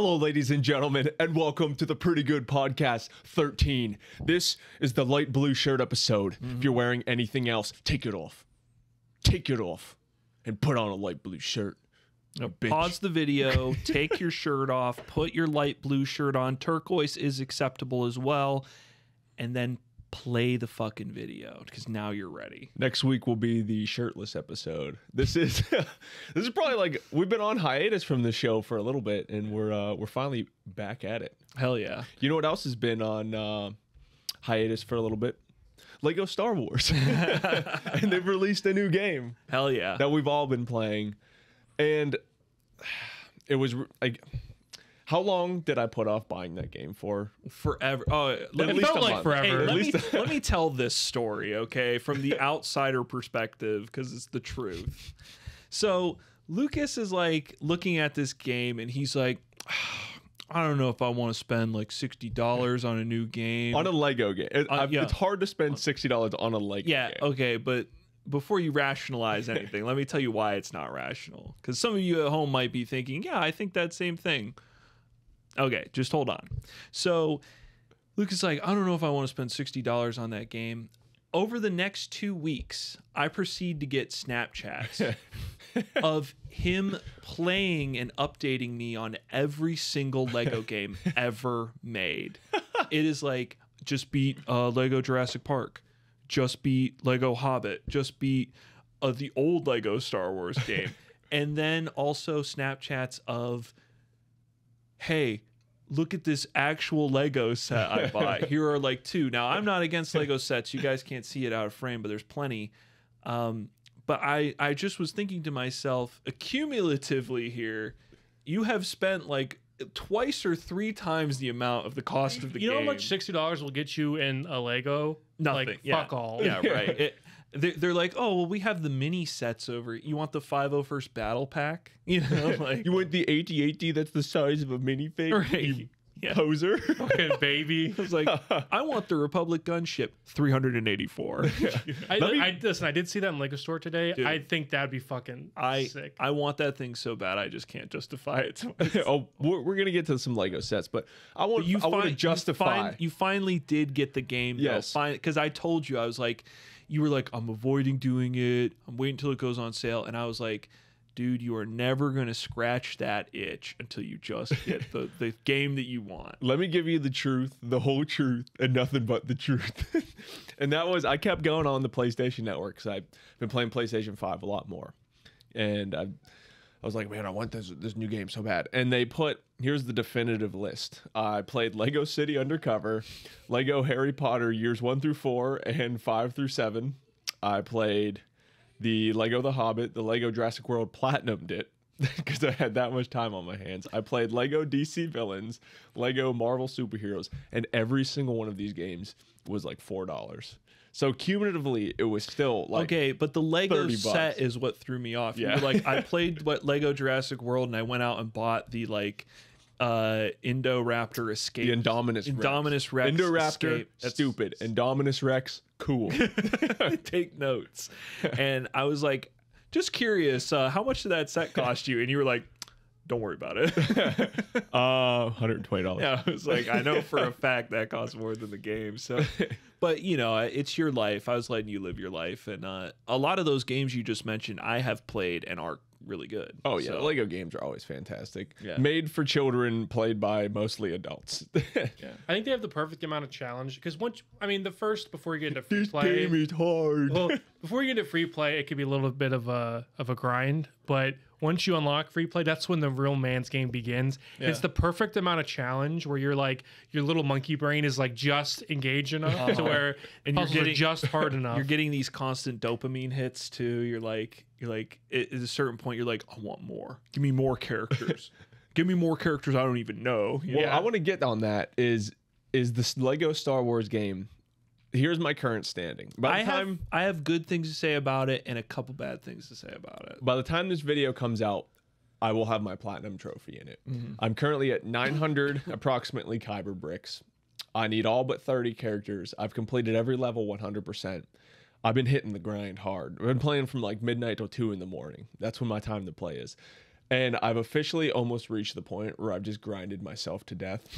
Hello, ladies and gentlemen, and welcome to the Pretty Good Podcast 13. This is the light blue shirt episode. If you're wearing anything else, take it off. Take it off and put on a light blue shirt. Pause the video, take your shirt off, put your light blue shirt on. Turquoise is acceptable as well. And then play the fucking video because now you're ready. Next week will be the shirtless episode. This is this is probably like we've been on hiatus from the show for a little bit, and we're finally back at it. Hell yeah! You know what else has been on hiatus for a little bit? Lego Star Wars, and they've released a new game. Hell yeah! That we've all been playing, and it was like. How long did I put off buying that game for? Forever. Oh, at least felt like forever. Hey, let me tell this story, okay, from the outsider perspective, because it's the truth. So Lucas is like looking at this game, and he's like, I don't know if I want to spend like $60 on a new game. On a Lego game. It's hard to spend $60 on a Lego game. Yeah, okay, but before you rationalize anything, let me tell you why it's not rational. Because some of you at home might be thinking, yeah, I think that same thing. Okay, just hold on. So Luke is like, I don't know if I want to spend $60 on that game. Over the next 2 weeks, I proceed to get Snapchats of him playing and updating me on every single Lego game ever made. It is like, just beat Lego Jurassic Park. Just beat Lego Hobbit. Just beat the old Lego Star Wars game. And then also Snapchats of, hey, look at this actual Lego set I bought. Here are like 2. Now, I'm not against Lego sets. You guys can't see it out of frame, but there's plenty. But I just was thinking to myself, accumulatively here, you have spent like twice or 3 times the amount of the cost of the game. You know how much $60 will get you in a Lego? Nothing. Like, yeah. fuck all. Yeah, right. They're like, oh, well, we have the mini sets over. You want the 501st Battle Pack? You know, like You want the AT-AT that's the size of a minifig? Right. You Yeah. poser. Fucking baby. I was like, I want the Republic gunship, 384. Listen, I did see that in Lego store today. Dude. I think that'd be fucking sick. I want that thing so bad, I just can't justify it. To myself. Oh, we're gonna get to some Lego sets, but I want to justify. You finally did get the game, though. Yes. Because I told you, I was like, you were like, I'm avoiding doing it. I'm waiting until it goes on sale, and I was like, dude, you are never gonna scratch that itch until you just get the game that you want. Let me give you the truth, the whole truth, and nothing but the truth. And that was, I kept going on the PlayStation Network because I've been playing PlayStation 5 a lot more. And I was like, man, I want this new game so bad. And they put, here's the definitive list. I played Lego City Undercover, Lego Harry Potter years 1 through 4 and 5 through 7. I played the Lego The Hobbit, the Lego Jurassic World Platinumed it because I had that much time on my hands. I played Lego DC Villains, Lego Marvel Superheroes, and every single one of these games was like $4. So cumulatively, it was still like okay, but the Lego $30. set is what threw me off. Yeah. You were like, I played Lego Jurassic World, and I went out and bought the like Indoraptor Escape. The Indominus Rex. Indoraptor Escape, stupid. Indominus Rex, cool. Take notes. And I was like, just curious, how much did that set cost you? And you were like, don't worry about it. $120. Yeah, I was like, I know for a fact that costs more than the game. So, but you know, it's your life. I was letting you live your life, and a lot of those games you just mentioned, I have played and are really good. Oh yeah, So, Lego games are always fantastic. Yeah. Made for children, played by mostly adults. yeah. I think they have the perfect amount of challenge because before you get into free This play, game is hard. well, before you get into free play, it could be a little bit of a grind. But once you unlock free play, that's when the real man's game begins. Yeah. It's the perfect amount of challenge where you're like your little monkey brain is like just engaged enough to where And you're puzzles are getting- just hard enough. You're getting these constant dopamine hits too. You're like at a certain point, you're like, I want more. Give me more characters. Give me more characters I don't even know. You Well, know? I want to get on that. Is this Lego Star Wars game? Here's my current standing. I have good things to say about it and a couple bad things to say about it. By the time this video comes out, I will have my platinum trophy in it. I'm currently at 900 approximately Kyber bricks. I need all but 30 characters. I've completed every level 100%. I've been hitting the grind hard. I've been playing from like midnight till 2 in the morning. That's when my time to play is. And I've officially almost reached the point where I've just grinded myself to death.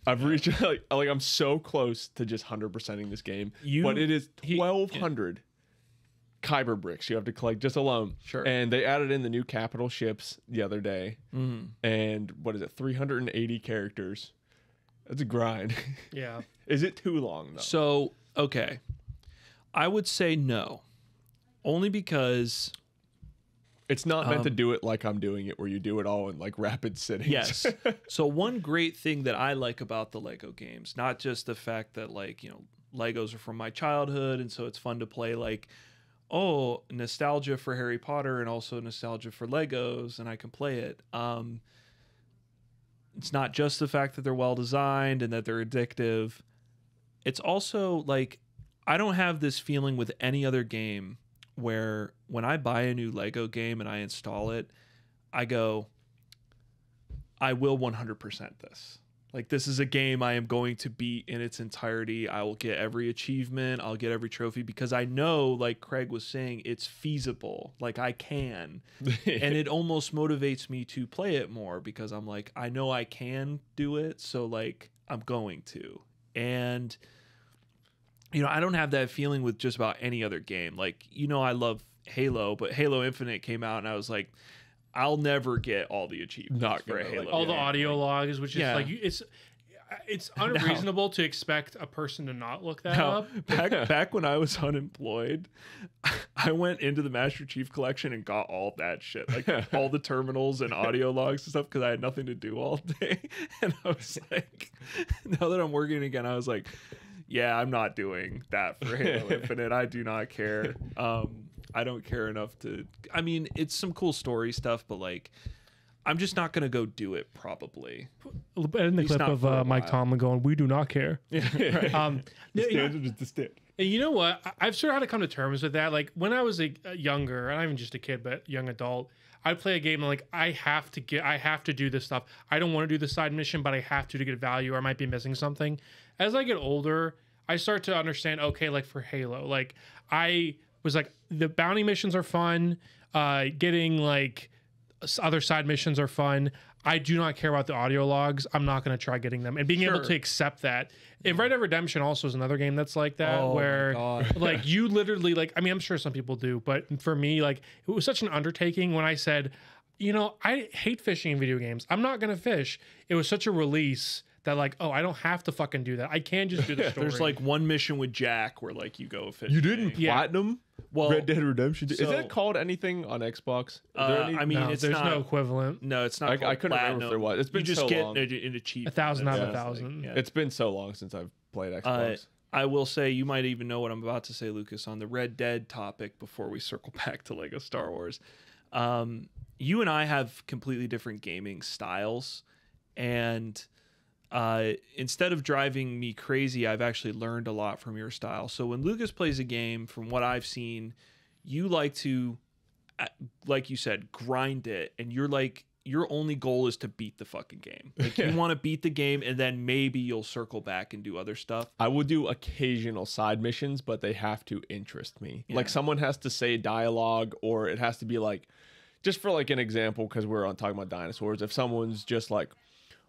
I've reached like I'm so close to just 100%ing this game. But it is 1,200 Kyber bricks you have to collect just alone. Sure. And they added in the new capital ships the other day. And what is it? 380 characters. That's a grind. Yeah. Is it too long though? So, okay. I would say no. Only because it's not meant to do it like I'm doing it, where you do it all in like rapid sittings. yes. So one great thing that I like about the Lego games, not just the fact that like, you know, Legos are from my childhood and so it's fun to play, like, oh, nostalgia for Harry Potter and also nostalgia for Legos, and I can play it. It's not just the fact that they're well designed and that they're addictive. It's also like, I don't have this feeling with any other game where when I buy a new Lego game and I install it, I go, I will 100% this. Like, this is a game I am going to beat in its entirety. I will get every achievement. I'll get every trophy because I know, like Craig was saying, it's feasible. Like, I can. And it almost motivates me to play it more because I'm like, I know I can do it. So, like, I'm going to. And, you know, I don't have that feeling with just about any other game. Like, you know, I love Halo, but Halo Infinite came out and I was like, I'll never get all the achievements for a Halo. All the audio logs, which is like, it's unreasonable to expect a person to not look that up. Back when I was unemployed, I went into the Master Chief Collection and got all that shit, like all the terminals and audio logs and stuff, because I had nothing to do all day. And I was like, now that I'm working again, I was like, yeah, I'm not doing that for Halo Infinite. I do not care. I don't care enough to. I mean, it's some cool story stuff, but like, I'm just not gonna go do it. Probably. In the clip of Mike Tomlin going, "We do not care." Yeah, right. The standard is the standard. And you know what? I've sort of had to come to terms with that. Like when I was a younger, not even just a kid, but young adult, I'd play a game and like I have to do this stuff. I don't want to do the side mission, but I have to get value, or I might be missing something. As I get older, I start to understand. Okay, like for Halo, like I was like, the bounty missions are fun. Getting like other side missions are fun. I do not care about the audio logs. I'm not going to try getting them, and being able to accept that. And Red Dead Redemption also is another game that's like that, where like you literally like, I mean, I'm sure some people do, but for me, like it was such an undertaking when I said, you know, I hate fishing in video games. I'm not going to fish. It was such a release that like, oh, I don't have to fucking do that. I can just do the story. There's like one mission with Jack where like you go fishing. You didn't platinum Red Dead Redemption? So, is that called anything on Xbox? I mean, no, there's no equivalent. No, it's not. I couldn't remember if there was. It's been you just so get long. in a cheap 1,000 out of 1,000. Yeah. It's been so long since I've played Xbox. I will say, you might even know what I'm about to say, Lucas, on the Red Dead topic before we circle back to Lego Star Wars. You and I have completely different gaming styles, and instead of driving me crazy, I've actually learned a lot from your style. So when Lucas plays a game, from what I've seen, you like to, like you said, grind it, and you're like, your only goal is to beat the fucking game. Like you want to beat the game, and then maybe you'll circle back and do other stuff. I will do occasional side missions, but they have to interest me. Like someone has to say dialogue, or it has to be like, just for like an example, because we're on talking about dinosaurs. If someone's just like,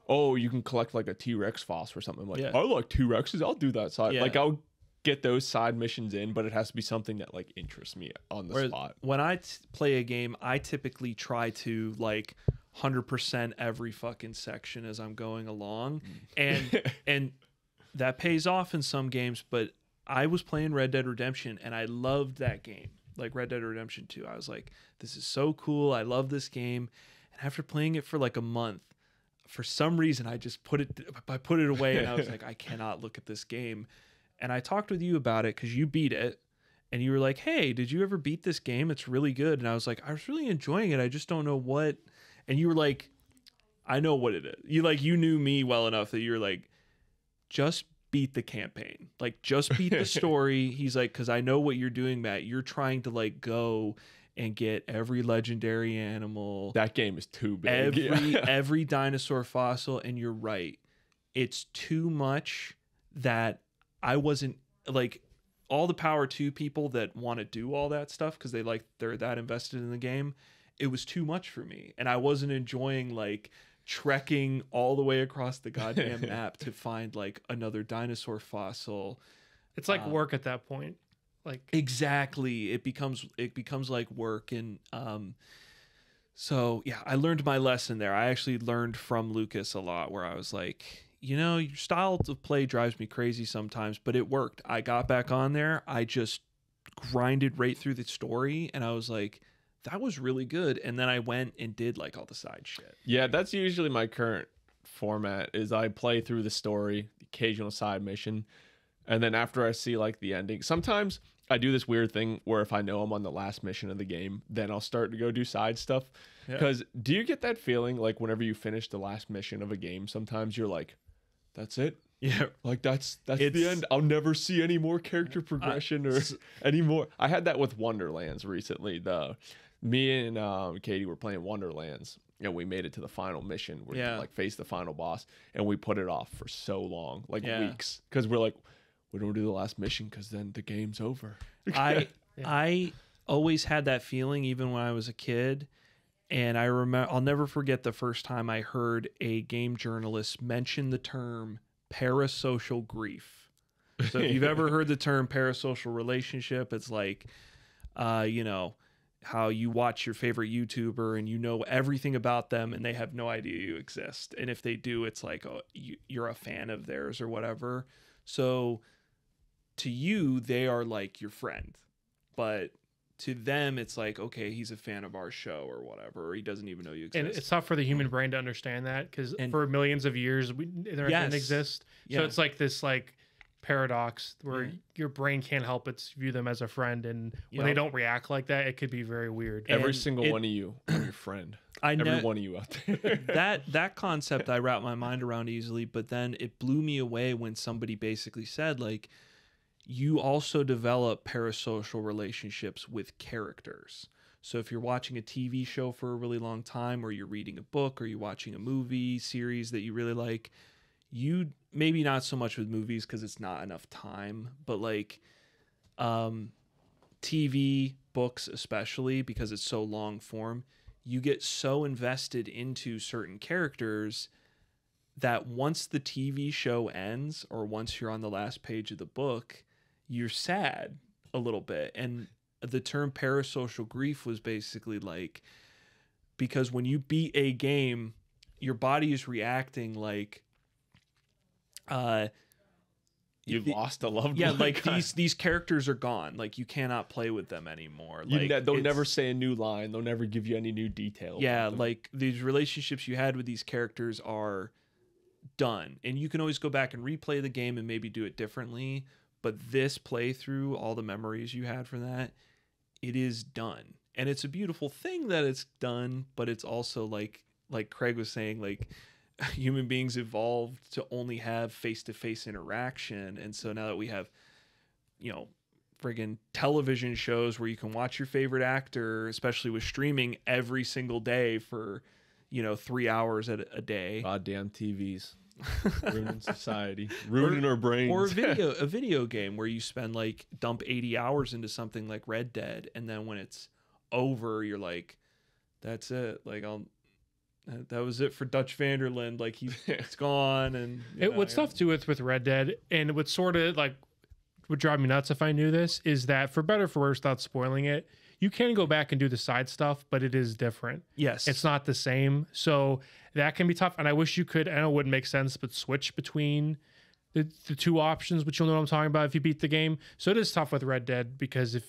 oh, you can collect like a T-Rex fossil or something. I'm like, I like T-Rexes. I'll do that side. Like I'll get those side missions in, but it has to be something that like interests me on the spot. When I play a game, I typically try to like 100% every fucking section as I'm going along, and that pays off in some games. But I was playing Red Dead Redemption and I loved that game, like Red Dead Redemption 2. I was like, this is so cool. I love this game. And after playing it for like a month, for some reason, I put it away, and I was like, I cannot look at this game. And I talked with you about it because you beat it, and you were like, hey, did you ever beat this game? It's really good. And I was like, I was really enjoying it. I just don't know what. And you were like, I know what it is. You knew me well enough that you were like, just beat the campaign. Like, just beat the story. He's like, because I know what you're doing, Matt. You're trying to like go and get every legendary animal. That game is too big. Every dinosaur fossil. And you're right. It's too much that I wasn't like, all the power to people that want to do all that stuff because they're that invested in the game. it was too much for me, and I wasn't enjoying like trekking all the way across the goddamn map to find like another dinosaur fossil. It's like work at that point. Like Exactly. It becomes like work. And so yeah, I learned my lesson there. I actually learned from Lucas a lot, where I was like, you know, your style of play drives me crazy sometimes, but it worked. I got back on there. I just grinded right through the story, and I was like, that was really good. And then I went and did like all the side shit. Yeah, that's usually my current format. Is I play through the story, the occasional side mission, and then after I see like the ending, sometimes I do this weird thing where if I know I'm on the last mission of the game, then I'll start to go do side stuff. Because do you get that feeling like whenever you finish the last mission of a game, sometimes you're like, that's it? Yeah. Like that's the end. I'll never see any more character progression or any more. I had that with Wonderlands recently. Me and Katie were playing Wonderlands, and we made it to the final mission. We like faced the final boss, and we put it off for so long, like weeks, because we're like, we don't do the last mission because then the game's over. I always had that feeling even when I was a kid, and I remember I'll never forget the first time I heard a game journalist mention the term parasocial grief. So if you've ever heard the term parasocial relationship, it's like, you know, how you watch your favorite YouTuber and you know everything about them and they have no idea you exist. And if they do, it's like, oh, you're a fan of theirs or whatever. So to you, they are like your friend. But to them, it's like, okay, he's a fan of our show or whatever, or he doesn't even know you exist. And it's tough for the human brain to understand that, because for millions of years, there didn't exist. So it's like this like paradox where your brain can't help but view them as a friend, and when they don't react like that, it could be very weird. Every single one of you are your friend. Every one of you out there. that concept I wrap my mind around easily, but then it blew me away when somebody basically said, like, you also develop parasocial relationships with characters. So if you're watching a TV show for a really long time, or you're reading a book, or you're watching a movie series that you really like, you maybe not so much with movies because it's not enough time, but like TV, books especially, because it's so long form, you get so invested into certain characters that once the TV show ends, or once you're on the last page of the book, you're sad a little bit. And the term parasocial grief was basically like, because when you beat a game, your body is reacting like you've lost a loved one. Yeah, like these characters are gone. Like you cannot play with them anymore. Like they'll never say a new line. They'll never give you any new detail. Yeah, like these relationships you had with these characters are done. And you can always go back and replay the game and maybe do it differently. But this playthrough, all the memories you had from that, it is done. And it's a beautiful thing that it's done, but it's also like Craig was saying, like, human beings evolved to only have face-to-face interaction. And so now that we have, you know, friggin' television shows where you can watch your favorite actor, especially with streaming, every single day for, you know, 3 hours a day. Goddamn TVs. Ruining society, ruining our brains. Or a video game where you spend like dump 80 hours into something like Red Dead, and then when it's over, you're like, that's it. Like that was it for Dutch Vanderland. Like he's gone. And what's tough too with Red Dead, and what sort of like would drive me nuts if I knew this, is that for better or for worse, without spoiling it, you can go back and do the side stuff, but it is different. Yes. It's not the same. So that can be tough. And I wish you could, I know it wouldn't make sense, but switch between the two options, but you'll know what I'm talking about if you beat the game. So it is tough with Red Dead, because if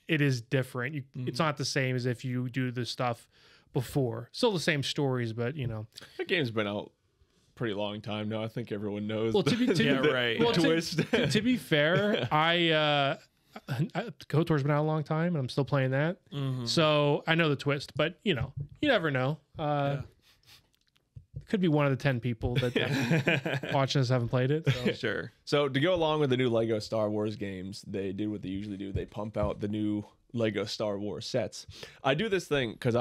it is different, it's not the same as if you do the stuff before. Still the same stories, but you know. That game's been out pretty long time now. I think everyone knows. Well, to be fair, KOTOR's been out a long time, and I'm still playing that. So I know the twist, but you know, you never know. Could be one of the 10 people that watching this haven't played it. So. Sure. So to go along with the new Lego Star Wars games, they did what they usually do. They pump out the new Lego Star Wars sets. I do this thing because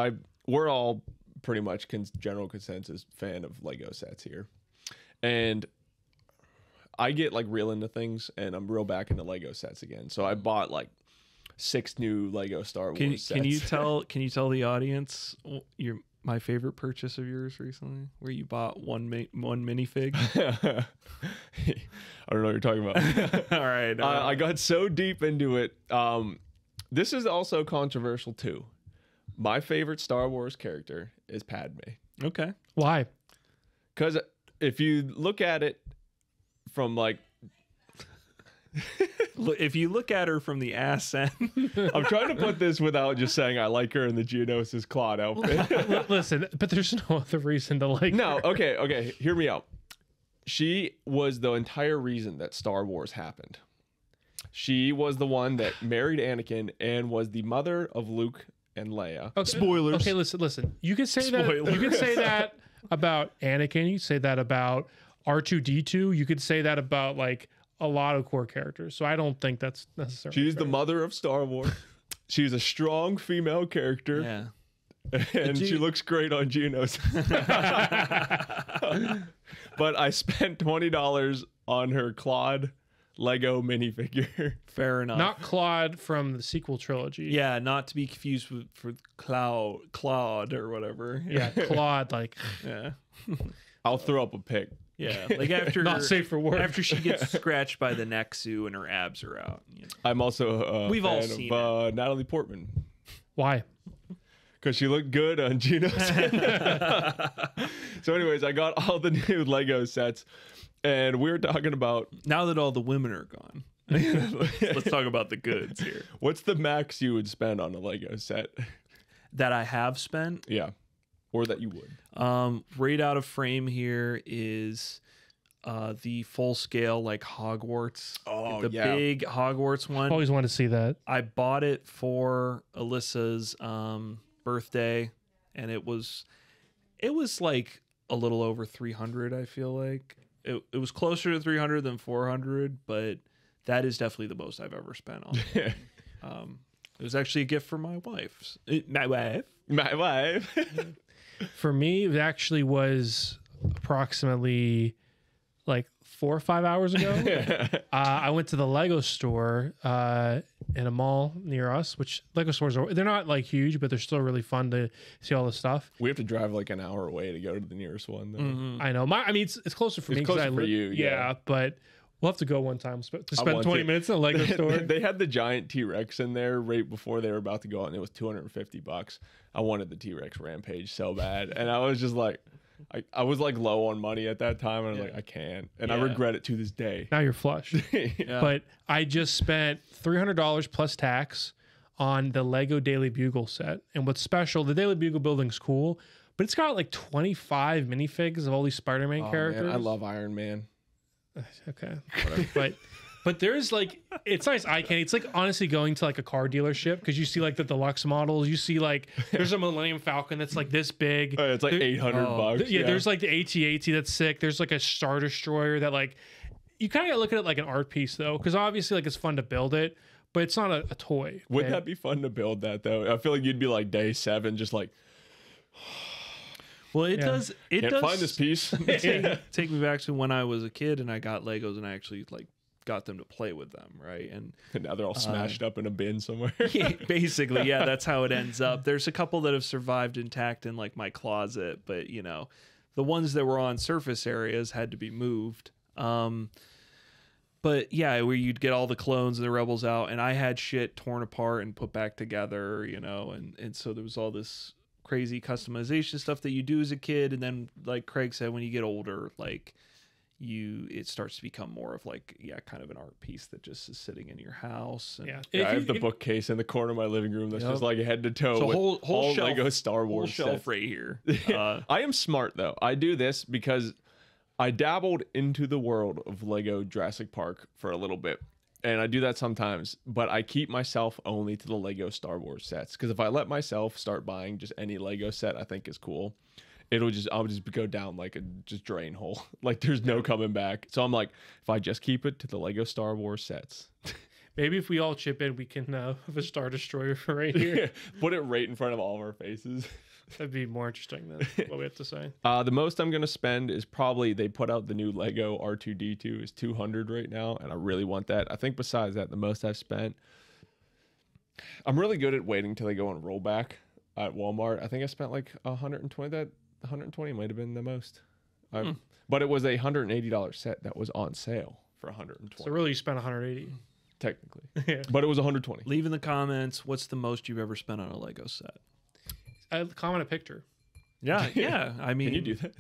we're all pretty much general consensus fan of Lego sets here, and I get like real into things, and I'm real back into Lego sets again. So I bought like 6 new Lego Star Wars Can sets. can you tell the audience my favorite purchase of yours recently, where you bought one minifig? I don't know what you're talking about. All right. I got so deep into it. This is also controversial too. My favorite Star Wars character is Padme. Okay. Why? Because if you look at it from like, If you look at her from the ass end, I'm trying to put this without just saying I like her in the Geonosis Claude outfit. Listen, but there's no other reason to like. No, her. okay, hear me out. She was the entire reason that Star Wars happened. She was the one that married Anakin and was the mother of Luke and Leia. Okay, Spoilers. Okay, listen. You can say that. Spoilers. You can say that about Anakin. You can say that about R2D2. You could say that about like a lot of core characters. So I don't think that's necessary. She's the mother of Star Wars. She's a strong female character. yeah. And she looks great on Geonosis. But I spent $20 on her Claude Lego minifigure. Fair enough. Not Claude from the sequel trilogy. Yeah, not to be confused with for Claude or whatever. Yeah, Claude. Like Yeah. I'll throw up a pic. Yeah. Like after not safe for work. after she gets scratched by the Nexu and her abs are out. You know. I'm also a We've all fan seen of Natalie Portman. Why? Because she looked good on Geonosis. So anyways, I got all the new Lego sets. And we were talking about Now that all the women are gone, let's talk about the goods here. what's the max you would spend on a Lego set? That I have spent. Yeah. Or that you would. Right out of frame here is the full scale like Hogwarts. Oh, the yeah. big Hogwarts one. Always wanted to see that. I bought it for Alyssa's birthday, and it was like a little over 300. I feel like it was closer to 300 than 400, but that is definitely the most I've ever spent on it. It was actually a gift for my wife. My wife. My wife. For me, it actually was approximately like 4 or 5 hours ago. I went to the Lego store in a mall near us, which Lego stores they're not like huge, but they're still really fun to see all the stuff. We have to drive like an hour away to go to the nearest one. Though. Mm-hmm. I know. I mean, it's closer for me. 'cause closer I for you, yeah. but we'll have to go one time to spend want 20 to. minutes in a Lego store. They had the giant T-Rex in there right before they were about to go out, and it was $250. I wanted the T-Rex Rampage so bad, and I was just like, I was like low on money at that time, and I was like, I can't, and I Yeah. regret it to this day. Now you're flush. Yeah. But I just spent $300 plus tax on the Lego Daily Bugle set. And what's special, the Daily Bugle building's cool, but it's got like 25 minifigs of all these Spider-Man Oh, characters. man, I love Iron Man. Okay, whatever. But there's like, it's nice eye candy. It's like honestly going to like a car dealership because you see like the deluxe models. You see like there's a Millennium Falcon that's like this big. It's like There- $800. Yeah, there's like the AT-AT that's sick. There's like a Star Destroyer that like you kind of look at it like an art piece though, because obviously like it's fun to build it, but it's not a toy. Wouldn't okay? that be fun to build that though? I feel like you'd be like day 7, just like Well, it Yeah. does. It can't does find this piece. take me back to when I was a kid and I got Legos and I actually like got them to play with them, right? And And now they're all smashed up in a bin somewhere. basically, yeah, that's how it ends up. There's a couple that have survived intact in like my closet, but you know, the ones that were on surface areas had to be moved. But yeah, where you'd get all the clones and the rebels out, and I had shit torn apart and put back together, you know, and so there was all this crazy customization stuff that you do as a kid, and then like Craig said, when you get older, like it starts to become more of like kind of an art piece that just is sitting in your house. And Yeah. Yeah, I have the bookcase in the corner of my living room that's just like head to toe So with whole all shelf, Lego Star whole Wars shelf sets. right here. I am smart though. I do this because I dabbled into the world of Lego Jurassic Park for a little bit. And I do that sometimes, but I keep myself only to the Lego Star Wars sets. Because if I let myself start buying just any Lego set I think is cool, I'll just go down like a just drain hole. Like there's no coming back. So I'm like, if I just keep it to the Lego Star Wars sets. Maybe if we all chip in, we can have a Star Destroyer for right here. Put it right in front of all of our faces. That'd be more interesting than what we have to say. The most I'm gonna spend is probably they put out the new Lego R2D2 is $200 right now, and I really want that. I think besides that, the most I've spent, I'm really good at waiting till they go on rollback at Walmart. I think I spent like 120. That 120 might have been the most. But it was a $180 set that was on sale for 120. So really, you spent 180. Technically, Yeah. but it was 120. Leave in the comments what's the most you've ever spent on a Lego set. Comment a picture. Yeah, yeah. I mean, Can you do that?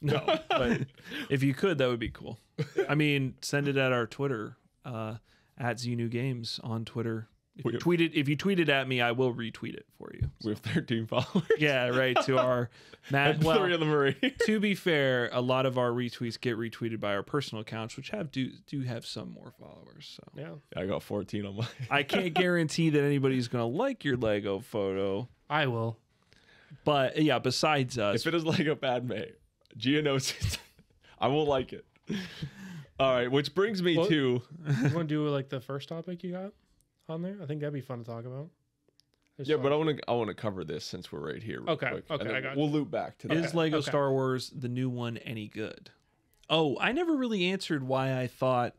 no, but if you could, that would be cool. I mean, send it at our Twitter, at Zenu Games on Twitter. If you tweet it at me, I will retweet it for you. We have 13 followers. Yeah, right. To our Matt. Well, 3 of them are to be fair, a lot of our retweets get retweeted by our personal accounts, which do have some more followers. So Yeah. I got 14 on mine. I can't guarantee that anybody's gonna like your Lego photo, I will. but yeah. Besides us, If it is Lego Padme, Gia knows it. I will like it. All right, which brings me to You want to do like the first topic you got on there? I think that'd be fun to talk about. but I want to cover this since we're right here. Real Okay, quick, okay, and then I got we'll loop back to that. is Lego Okay. Star Wars the new one any good? Oh, I never really answered why I thought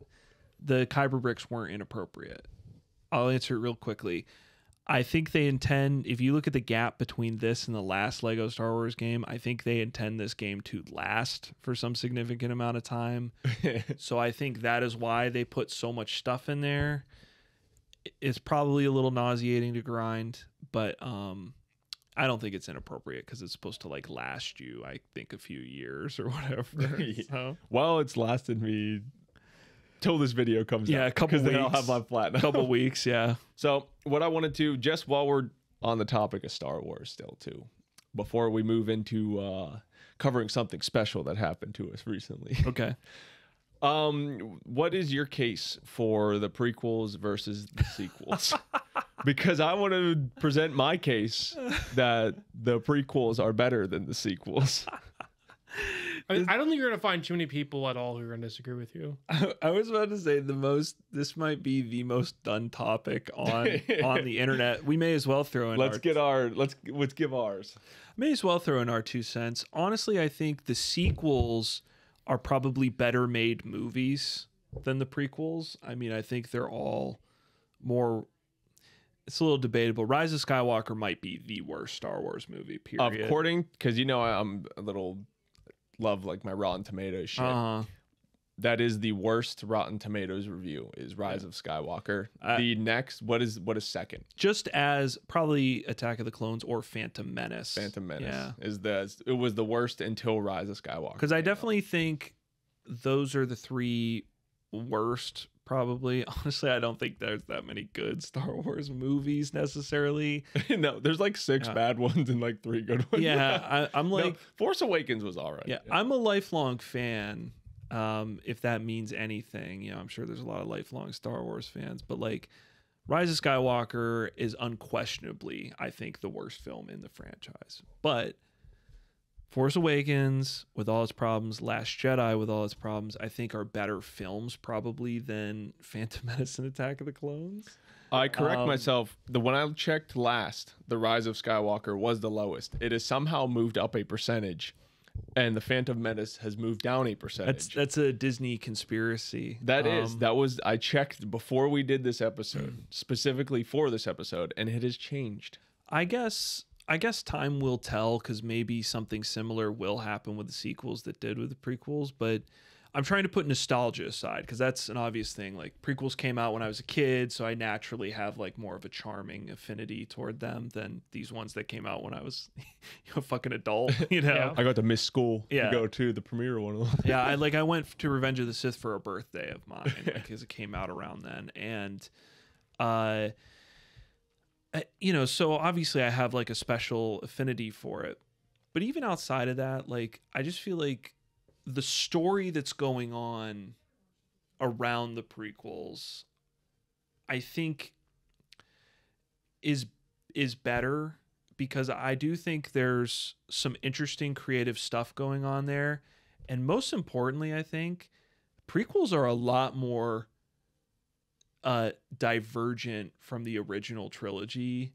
the Kyber bricks weren't inappropriate. I'll answer it real quickly. I think they intend, if you look at the gap between this and the last Lego Star Wars game, I think they intend this game to last for some significant amount of time. So I think that is why they put so much stuff in there. It's probably a little nauseating to grind, but I don't think it's inappropriate because it's supposed to like last you, I think, a few years or whatever. So. Well, it's lasted me till this video comes out. Yeah, a couple because then I'll weeks. have my platinum. Couple weeks, yeah. So what I wanted to, just while we're on the topic of Star Wars still too, before we move into covering something special that happened to us recently. Okay. What is your case for the prequels versus the sequels? Because I want to present my case that the prequels are better than the sequels. I don't think you're gonna find too many people at all who are gonna disagree with you. I was about to say this might be the most done topic on the internet. We may as well throw in Let's give ours. may as well throw in our 2 cents. Honestly, I think the sequels are probably better made movies than the prequels. I mean, I think they're all more, it's a little debatable. Rise of Skywalker might be the worst Star Wars movie, period. According, because I'm a little love like my Rotten Tomatoes shit. That is the worst Rotten Tomatoes review is Rise of Skywalker. The next, what is second? Just as probably Attack of the Clones or Phantom Menace. Phantom Menace Yeah. it was the worst until Rise of Skywalker. Because I definitely think those are the 3 worst, probably. Honestly, I don't think there's that many good Star Wars movies necessarily. No, there's like 6 bad ones and like 3 good ones. Yeah, I'm like, no, Force Awakens was all right. yeah, I'm a lifelong fan. If that means anything, I'm sure there's a lot of lifelong Star Wars fans, but like Rise of Skywalker is unquestionably, I think, the worst film in the franchise. But Force Awakens, with all its problems, Last Jedi, with all its problems, I think are better films probably than Phantom Menace and Attack of the Clones. I correct myself. The one I checked last, the Rise of Skywalker was the lowest. It has somehow moved up a percentage, and the Phantom Menace has moved down a percentage. That's a Disney conspiracy. That was I checked before we did this episode, specifically for this episode, and it has changed. I guess time will tell, because maybe something similar will happen with the sequels that did with the prequels, but I'm trying to put nostalgia aside because that's an obvious thing. Like, prequels came out when I was a kid, so I naturally have like more of a charming affinity toward them than these ones that came out when I was a fucking adult, Yeah. I got to miss school Yeah. to go to the premiere one. Yeah, I went to Revenge of the Sith for a birthday of mine because it came out around then, and so obviously I have like a special affinity for it. But even outside of that, like, I just feel like the story that's going on around the prequels, I think is better, because I do think there's some interesting creative stuff going on there. And most importantly, I think prequels are a lot more divergent from the original trilogy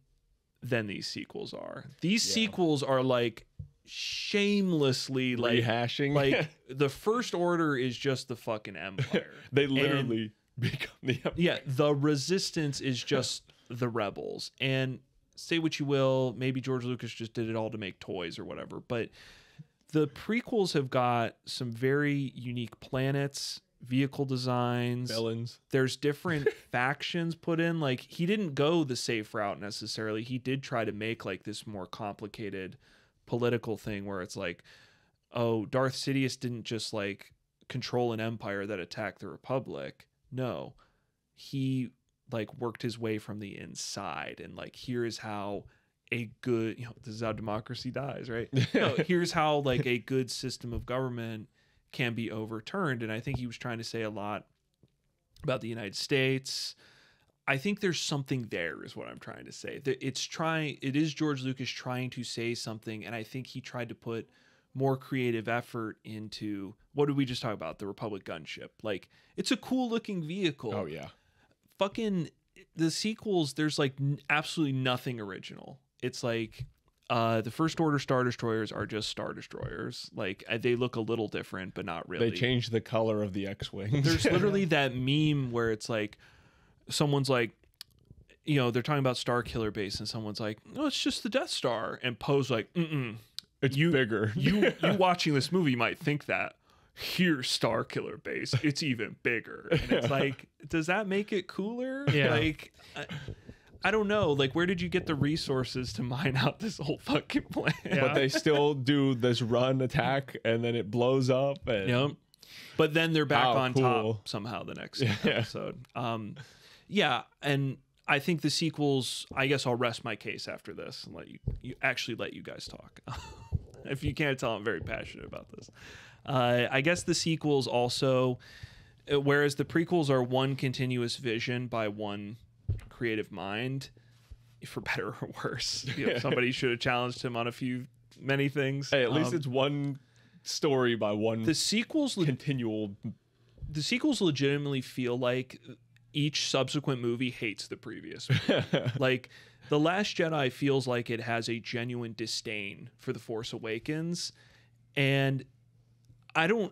than these sequels are. These sequels are like shamelessly like rehashing. Like the First Order is just the fucking Empire. They literally become the Empire. Yeah, the Resistance is just the rebels. And say what you will, maybe George Lucas just did it all to make toys or whatever, but the prequels have got some very unique planets, vehicle designs, Villains. There's different factions put in. Like, he didn't go the safe route necessarily. He did try to make like this more complicated political thing where it's like, oh, Darth Sidious didn't just like control an empire that attacked the Republic. No, he like worked his way from the inside, and like, here is how a good, this is how democracy dies, right? Here's how like a good system of government can be overturned. And I think he was trying to say a lot about the United States. I think there's something there, is what I'm trying to say. It is George Lucas trying to say something, and I think he tried to put more creative effort into, what did we just talk about? The Republic gunship. Like, it's a cool looking vehicle. Oh yeah. Fucking the sequels, there's like absolutely nothing original. It's like the First Order Star Destroyers are just Star Destroyers. Like, they look a little different, but not really. They changed the color of the X-Wings. There's literally that meme where it's like, someone's like, they're talking about Star Killer Base, and someone's like, no, it's just the Death Star. And Poe's like, it's bigger. You watching this movie might think that. Here's Star Killer Base. It's even bigger. And it's like, does that make it cooler? Yeah. Like, I don't know. Like, where did you get the resources to mine out this whole fucking plan? Yeah. But they still do this run attack, and then it blows up. And Yep. But then they're back on cool. top somehow the next episode. Yeah, and I think the sequels, I guess I'll rest my case after this and let you guys talk. If you can't tell, I'm very passionate about this. I guess the sequels also, whereas the prequels are one continuous vision by one creative mind, for better or worse. Somebody should have challenged him on many things. Hey, at least it's one story by one. The sequels legitimately feel like each subsequent movie hates the previous movie. Like, The Last Jedi feels like it has a genuine disdain for The Force Awakens, and I know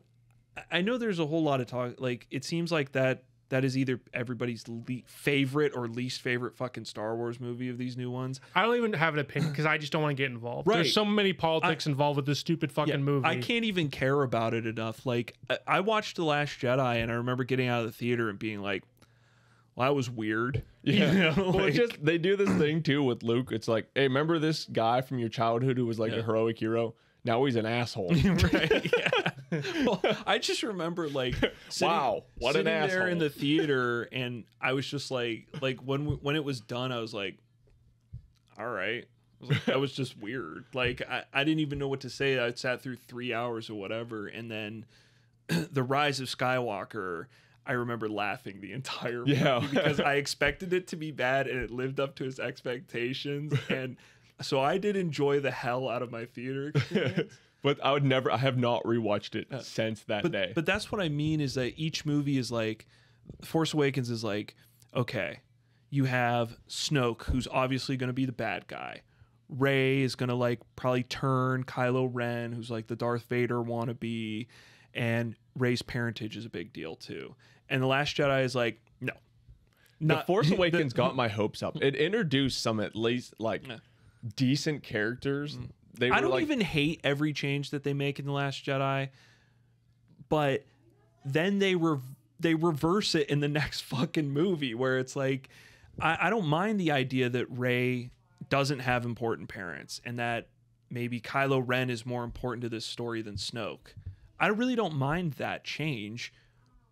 there's a whole lot of talk. Like, it seems like that is either everybody's favorite or least favorite fucking Star Wars movie of these new ones. I don't even have an opinion because I just don't want to get involved. Right. There's so many politics involved with this stupid fucking movie. I can't even care about it enough. Like, I watched The Last Jedi, and I remember getting out of the theater and being like, well, that was weird. Yeah. Well, they do this thing too with Luke. It's like, hey, remember this guy from your childhood who was like a heroic hero? Now he's an asshole. Right. Yeah. Well, I just remember like wow, what an asshole. There in the theater, and I was just like when it was done, I was like, all right. That was just weird. Like, I didn't even know what to say. I sat through 3 hours or whatever, and then The Rise of Skywalker, I remember laughing the entire movie because I expected it to be bad, and it lived up to its expectations. And so I did enjoy the hell out of my theater experience. But I have not rewatched it since that day. But that's what I mean, is that each movie is like, Force Awakens is like, okay, you have Snoke, who's obviously going to be the bad guy. Rey is going to like probably turn Kylo Ren, who's like the Darth Vader wannabe. And Rey's parentage is a big deal too. And The Last Jedi is like, no. The Force Awakens got my hopes up. It introduced some at least like decent characters. I don't even hate every change that they make in The Last Jedi, but then they reverse it in the next fucking movie where it's like, I don't mind the idea that Rey doesn't have important parents and that maybe Kylo Ren is more important to this story than Snoke. I really don't mind that change.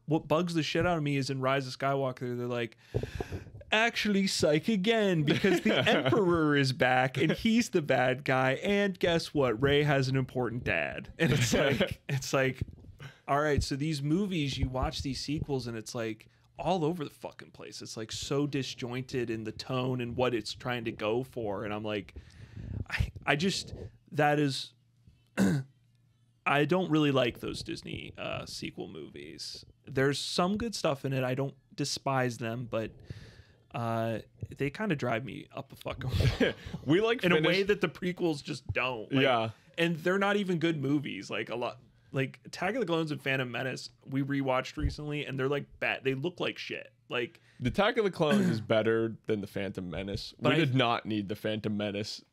What bugs the shit out of me is in Rise of Skywalker, they're like, actually, psych again, because the Emperor is back and he's the bad guy. And guess what? Rey has an important dad. And it's like, all right, so these movies, you watch these sequels and it's like all over the fucking place. It's like so disjointed in the tone and what it's trying to go for. And I'm like, I just, that is, I don't really like those Disney sequel movies. There's some good stuff in it. I don't despise them, but they kind of drive me up a fucking we like in a way that the prequels just don't. Like, and they're not even good movies. Like a lot, like Attack of the Clones and Phantom Menace, we rewatched recently, and they're like bad. They look like shit. Like, The Attack of the Clones is better than the Phantom Menace. We did not need the Phantom Menace.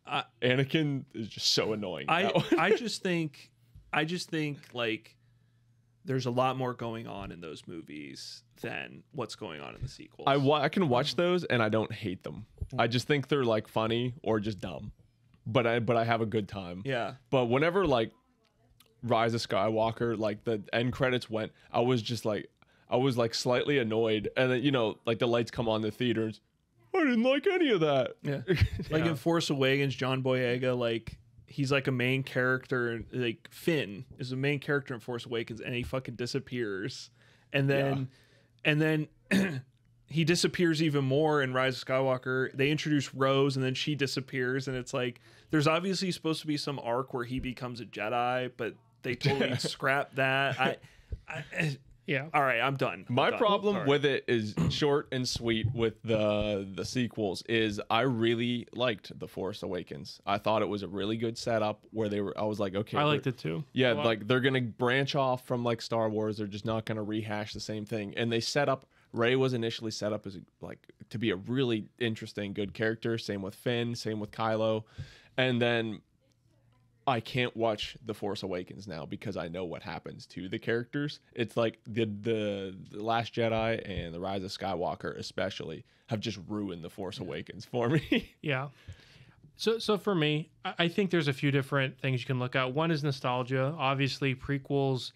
Anakin is just so annoying. I just think like there's a lot more going on in those movies than what's going on in the sequels. I can watch those and I don't hate them. I just think they're like funny or just dumb. But I have a good time. Yeah. But whenever like Rise of Skywalker, like the end credits went, I was like slightly annoyed, and then like the lights come on in the theaters. I didn't like any of that. Yeah. Like in Force Awakens, John Boyega, like he's like a main character. Like Finn is a main character in Force Awakens, and he fucking disappears, and then he disappears even more in Rise of Skywalker. They introduce Rose, and then she disappears, and it's like there's obviously supposed to be some arc where he becomes a Jedi, but they totally scrapped that. Yeah. All right, I'm done. My problem with it is short and sweet with the sequels is I really liked The Force Awakens. I thought it was a really good setup where I was like, okay. I liked it too. Yeah, like they're going to branch off from like Star Wars. They're just not going to rehash the same thing. And they set up, Rey was initially set up as like to be a really interesting, good character. Same with Finn, same with Kylo. And then I can't watch The Force Awakens now because I know what happens to the characters. It's like the Last Jedi and the Rise of Skywalker especially have just ruined The Force Awakens for me. Yeah. So for me, I think there's a few different things you can look at. One is nostalgia. Obviously, prequels,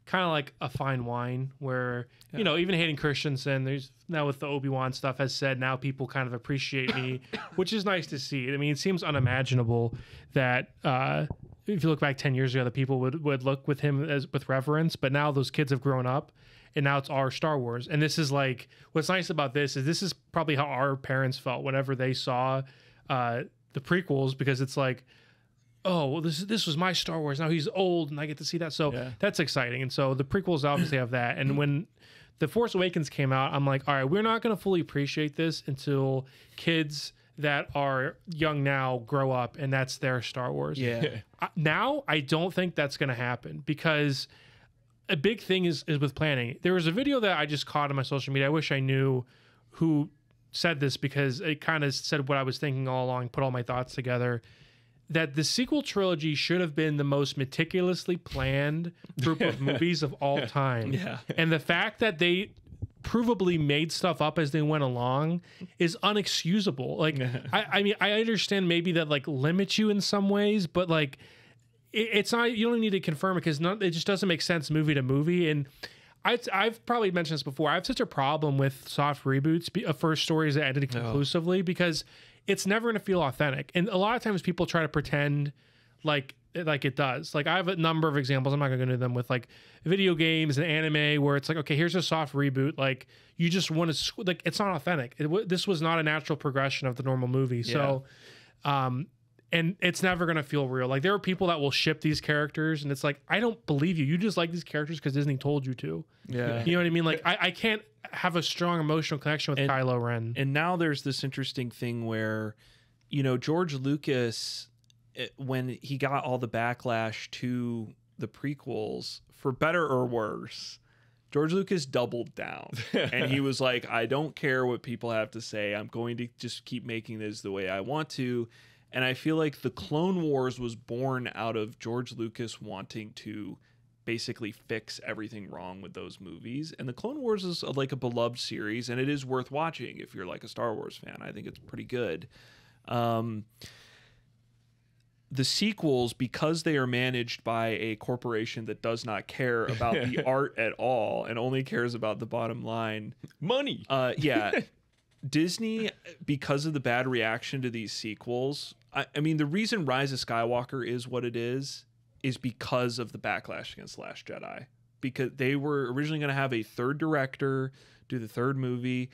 kind of like a fine wine where, even Hayden Christensen, there's now with the Obi-Wan stuff has said now people kind of appreciate me, which is nice to see. I mean, it seems unimaginable that if you look back 10 years ago, that people would look with him with reverence, but now those kids have grown up and now it's our Star Wars. And this is like, what's nice about this is probably how our parents felt whenever they saw the prequels, because it's like, oh, well, this was my Star Wars. Now he's old and I get to see that. So that's exciting. And so the prequels obviously have that. And when The Force Awakens came out, I'm like, all right, we're not going to fully appreciate this until kids that are young now grow up and that's their Star Wars. Yeah. Now, I don't think that's going to happen because a big thing is with planning. There was a video that I just caught on my social media. I wish I knew who said this because it kind of said what I was thinking all along, put all my thoughts together. That the sequel trilogy should have been the most meticulously planned group of movies of all time. Yeah. And the fact that they provably made stuff up as they went along is unexcusable. Like, I mean, I understand maybe that like limits you in some ways, but like it's not, you don't need to confirm it because it just doesn't make sense movie to movie. And I've probably mentioned this before. I have such a problem with soft reboots of first stories that ended conclusively because it's never going to feel authentic. And a lot of times people try to pretend like it does. Like I have a number of examples. I'm not going to go into them with like video games and anime where it's like, okay, here's a soft reboot. Like you just want to, like, it's not authentic. This was not a natural progression of the normal movie. So, and it's never going to feel real. Like there are people that will ship these characters and it's like, I don't believe you. You just like these characters because Disney told you to. Yeah. You know what I mean? Like I can't have a strong emotional connection with Kylo Ren. And now there's this interesting thing where, George Lucas, when he got all the backlash to the prequels, for better or worse, George Lucas doubled down and he was like, I don't care what people have to say. I'm going to just keep making this the way I want to. And I feel like the Clone Wars was born out of George Lucas wanting to basically fix everything wrong with those movies. And the Clone Wars is like a beloved series, and it is worth watching if you're like a Star Wars fan. I think it's pretty good. The sequels, because they are managed by a corporation that does not care about the art at all and only cares about the bottom line. Money. Disney, because of the bad reaction to these sequels, I mean, the reason Rise of Skywalker is what it is because of the backlash against Last Jedi. Because they were originally going to have a third director do the third movie,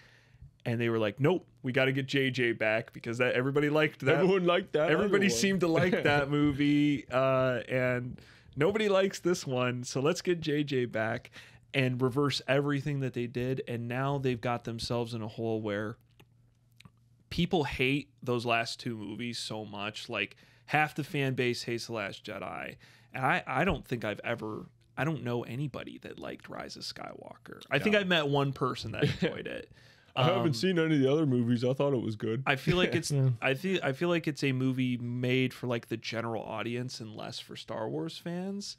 and they were like, nope, we got to get JJ back because everybody liked that. Everyone liked that. Everybody seemed to like that movie, and nobody likes this one, so let's get JJ back and reverse everything that they did. And now they've got themselves in a hole where people hate those last two movies so much. Like half the fan base hates The Last Jedi. And I don't think I don't know anybody that liked Rise of Skywalker. I think I met one person that enjoyed it. I haven't seen any of the other movies. I thought it was good. I feel like it's I feel like it's a movie made for like the general audience and less for Star Wars fans.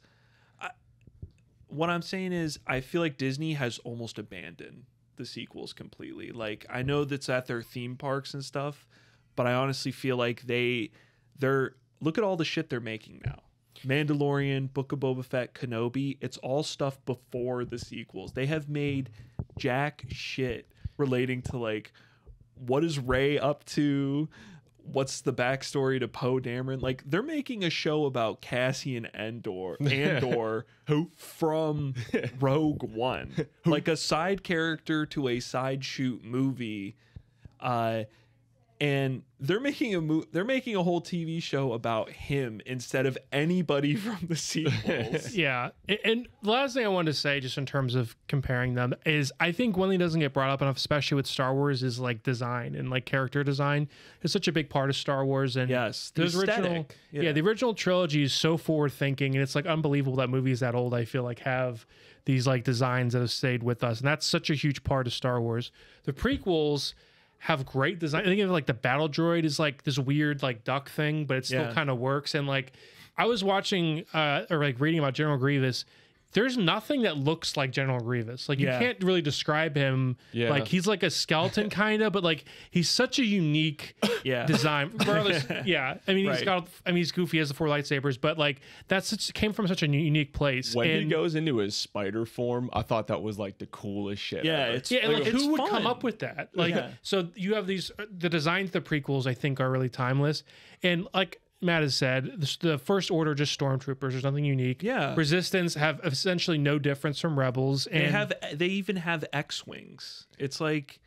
What I'm saying is I feel like Disney has almost abandoned the sequels completely. Like, I know that's at their theme parks and stuff, but I honestly feel like they're look at all the shit they're making now. Mandalorian, Book of Boba Fett, Kenobi, it's all stuff before the sequels. They have made jack shit relating to like what is Rey up to, what's the backstory to Poe Dameron. Like, they're making a show about Cassian Andor who from Rogue One, like a side character to a side shoot movie, and they're making a whole TV show about him instead of anybody from the sequels. Yeah. And the last thing I wanted to say, just in terms of comparing them, is I think one thing that doesn't get brought up enough, especially with Star Wars, is like design and like character design. It's such a big part of Star Wars. And Yes, the original, the original trilogy is so forward thinking, and it's like unbelievable that movies that old, I feel like, have these like designs that have stayed with us. And that's such a huge part of Star Wars. The prequels have great design. I think of like the battle droid is like this weird like duck thing, but it still kind of works. And like I was watching or like reading about General Grievous. There's nothing that looks like General Grievous. Like you can't really describe him. Yeah. Like he's like a skeleton kind of, but like he's such a unique design. Regardless, I mean, he's goofy, he has the 4 lightsabers, but like came from such a unique place. When he goes into his spider form, I thought that was like the coolest shit. Yeah, ever. Like who would come up with that? Like, so you have the designs of the prequels, I think, are really timeless, and like Matt has said, the First Order just stormtroopers. There's nothing unique. Yeah. Resistance have essentially no difference from Rebels. And they even have X-wings. It's like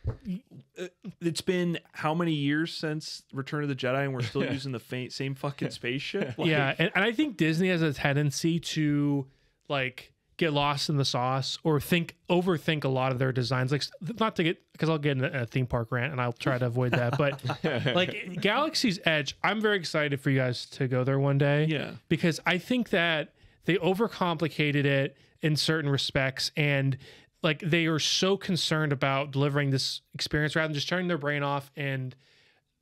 it's been how many years since Return of the Jedi, and we're still using the same fucking spaceship. Like, and I think Disney has a tendency to like get lost in the sauce or overthink a lot of their designs. Like, not to get, because I'll get in a theme park rant and I'll try to avoid that. But like Galaxy's Edge, I'm very excited for you guys to go there one day. Yeah. Because I think that they overcomplicated it in certain respects, and like they are so concerned about delivering this experience rather than just turning their brain off. And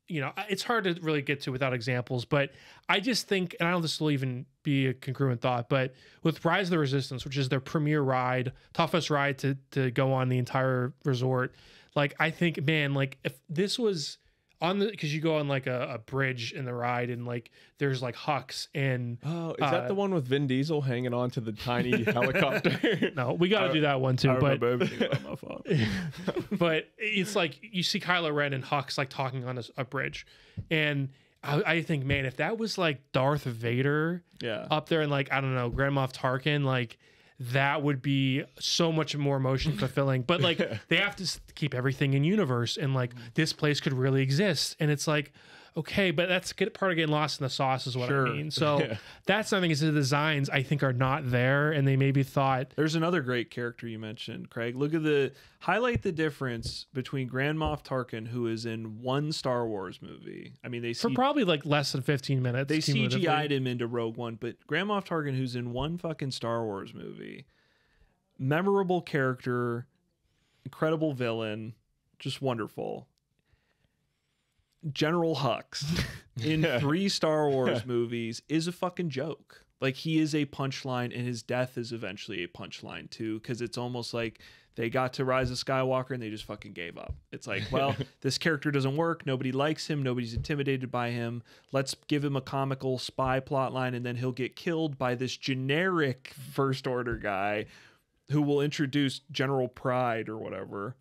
you know, it's hard to really get to without examples, but I just think, and I don't know if this will even be a congruent thought, but with Rise of the Resistance, which is their premier ride, toughest ride to go on the entire resort, like I think, man, like if this was on the, because you go on like a bridge in the ride and like there's like Hux and is that the one with Vin Diesel hanging on to the tiny helicopter? No, we got to do that one too. But my fault. But it's like you see Kylo Ren and Hux like talking on a bridge, and I think, man, if that was like Darth Vader up there and like, I don't know, Grand Moff Tarkin, like that would be so much more emotion fulfilling. But like they have to keep everything in universe, and like this place could really exist, and it's like, okay, but that's part of getting lost in the sauce is what I mean. So that's something, is the designs I think are not there, and they maybe thought. There's another great character you mentioned, Craig. Highlight the difference between Grand Moff Tarkin, who is in one Star Wars movie. I mean, for probably like less than 15 minutes. They CGI'd him into Rogue One, but Grand Moff Tarkin, who's in one fucking Star Wars movie, memorable character, incredible villain, just wonderful. General Hux in 3 Star Wars movies is a fucking joke. Like, he is a punchline, and his death is eventually a punchline too, because it's almost like they got to Rise of Skywalker and they just fucking gave up. It's like, well, this character doesn't work. Nobody likes him. Nobody's intimidated by him. Let's give him a comical spy plot line, and then he'll get killed by this generic First Order guy who will introduce General Pride or whatever.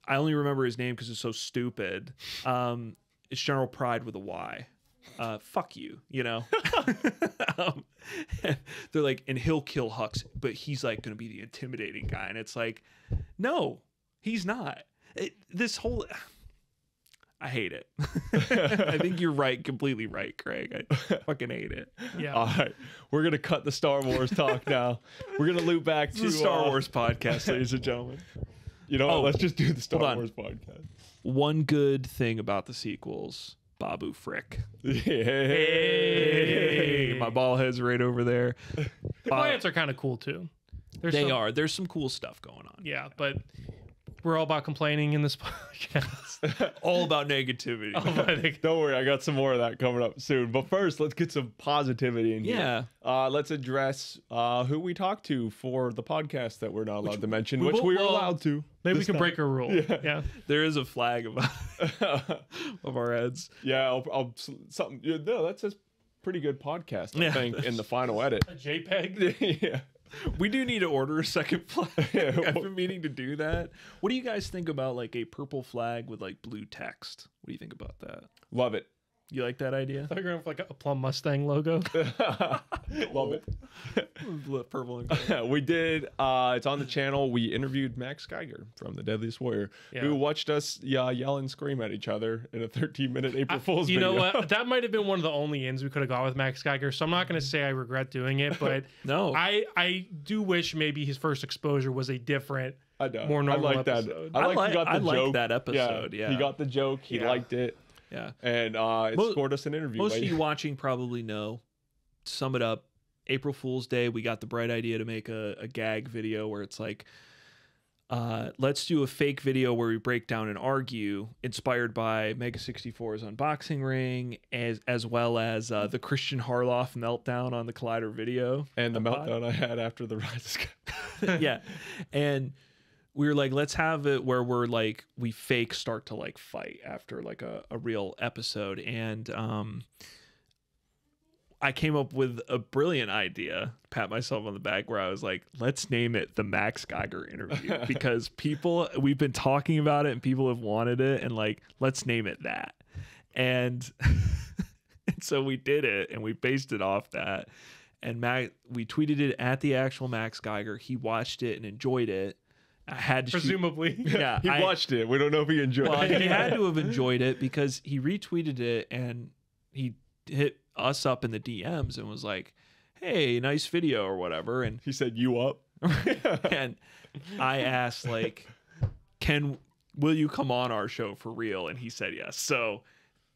I only remember his name because it's so stupid. It's General Pride with a Y. Fuck you, you know? They're like, and he'll kill Hux, but he's like going to be the intimidating guy. And it's like, no, he's not. I hate it. I think you're right, completely right, Craig. I fucking hate it. Yeah. All right. We're going to cut the Star Wars talk now. We're going to loop back to the Star Wars podcast, ladies and gentlemen. You know what? Let's just do the Star Wars podcast. One good thing about the sequels, Babu Frick. Hey. My ball head's right over there. The plants are kind of cool too. They are. There's some cool stuff going on. Yeah, but we're all about complaining in this podcast. All about negativity. Don't worry, I got some more of that coming up soon. But first, let's get some positivity in here. Yeah. Let's address who we talked to for the podcast that we're not allowed to mention, which will- we are well, allowed to. Maybe we this can time. break a rule. Yeah. There is a flag about of our heads. Yeah, I'll something. Yeah, no, that's a pretty good podcast, I think, in the final edit. A JPEG. Yeah. We do need to order a second flag. I've been meaning to do that. What do you guys think about like a purple flag with like blue text? What do you think about that? Love it. You like that idea? I thought you were going for like a Plum Mustang logo. Love it. Purple and gold. We did. It's on the channel. We interviewed Max Geiger from The Deadliest Warrior, who watched us yell and scream at each other in a 13-minute April Fool's You video. know what? That might have been one of the only ins we could have got with Max Geiger. So I'm not going to say I regret doing it, but No. I do wish maybe his first exposure was a different, I know. more normal I like episode. that. I like he got the I joke. like that episode. Yeah. He got the joke. He liked it. Yeah. And it scored us an interview. Most of you watching probably know. To sum it up, April Fool's Day, we got the bright idea to make a gag video where it's like, let's do a fake video where we break down and argue, inspired by Mega 64's unboxing ring, as well as the Christian Harloff meltdown on the Collider video. And the meltdown I had after the Rise of Yeah. And we were like, let's have it where we're like, we fake start to like fight after like a real episode. And I came up with a brilliant idea, pat myself on the back, where I was like, let's name it the Max Geiger interview because we've been talking about it and people have wanted it, and like, let's name it that. And, and so we did it and we based it off that. And we tweeted it at the actual Max Geiger. He watched it and enjoyed it. I had to presumably. Yeah, he watched it. We don't know if he enjoyed well, it. he had to have enjoyed it because he retweeted it and he hit us up in the DMs and was like, "Hey, nice video" or whatever. And He said, "You up?" and I asked like, will you come on our show for real? And he said yes. So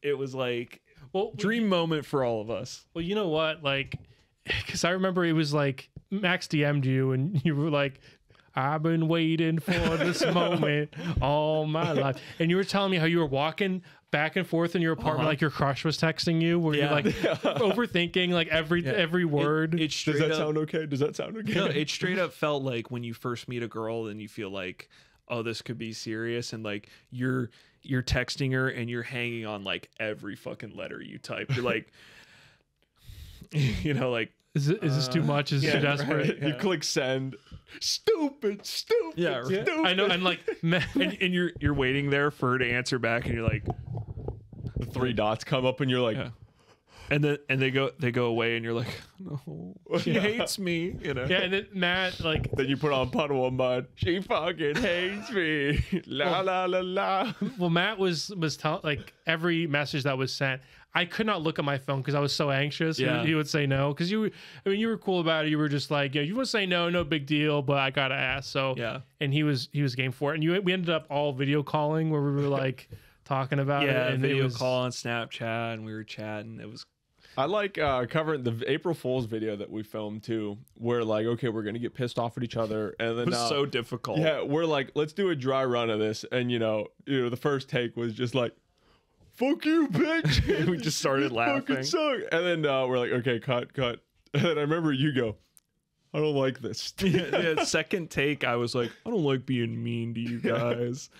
it was like dream moment for all of us. Well, you know what? Like, because I remember it was like Max DM'd you and you were like, I've been waiting for this moment all my life. And you were telling me how you were walking back and forth in your apartment like your crush was texting you, where you're like overthinking like every word. It Does that sound okay? Does that sound okay? No, it straight up felt like when you first meet a girl and you feel like, oh, this could be serious, and like you're texting her and you're hanging on like every fucking letter you type. You're like, you know, like, is this too much? Is it too desperate? Right. You click send. Stupid. Yeah, right. Stupid. I know. And like, and you're waiting there for her to answer back, and you're like, The 3 dots come up and you're like, and then they go away, and you're like, no, she hates me, you know. yeah. And then Matt, like, then you put on Puddle of Mud. She fucking hates me. La la la la. well, Matt was telling like every message that was sent, I could not look at my phone because I was so anxious. Yeah. He would say no because you were cool about it. You were just like, yeah, you want to say no big deal, but I gotta ask. So Yeah. and he was game for it. And we ended up all video calling where we were like talking about it. Yeah, And video it was, call on Snapchat, and we were chatting. It was I like covering the April Fool's video that we filmed too. We're like, okay, we're gonna get pissed off at each other, and then so difficult. yeah, we're like, let's do a dry run of this, and you know, the first take was just like, "Fuck you, bitch." We just started laughing. Fucking suck. And then we're like, okay, cut. And then I remember you go, I don't like this. Yeah, second take, I was like, I don't like being mean to you guys.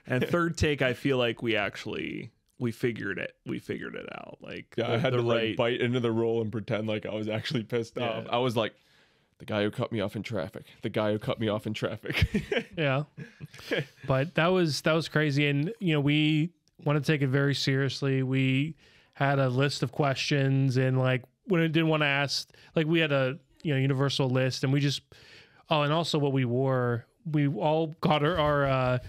And third take, I feel like we figured it out. Like, Yeah, I had to like bite into the role and pretend like I was actually pissed off. I was like, the guy who cut me off in traffic. Yeah. But that was crazy. And you know, we want to take it very seriously. We had a list of questions, and like when I didn't want to ask, like we had a universal list, and we just and also what we wore. We all got our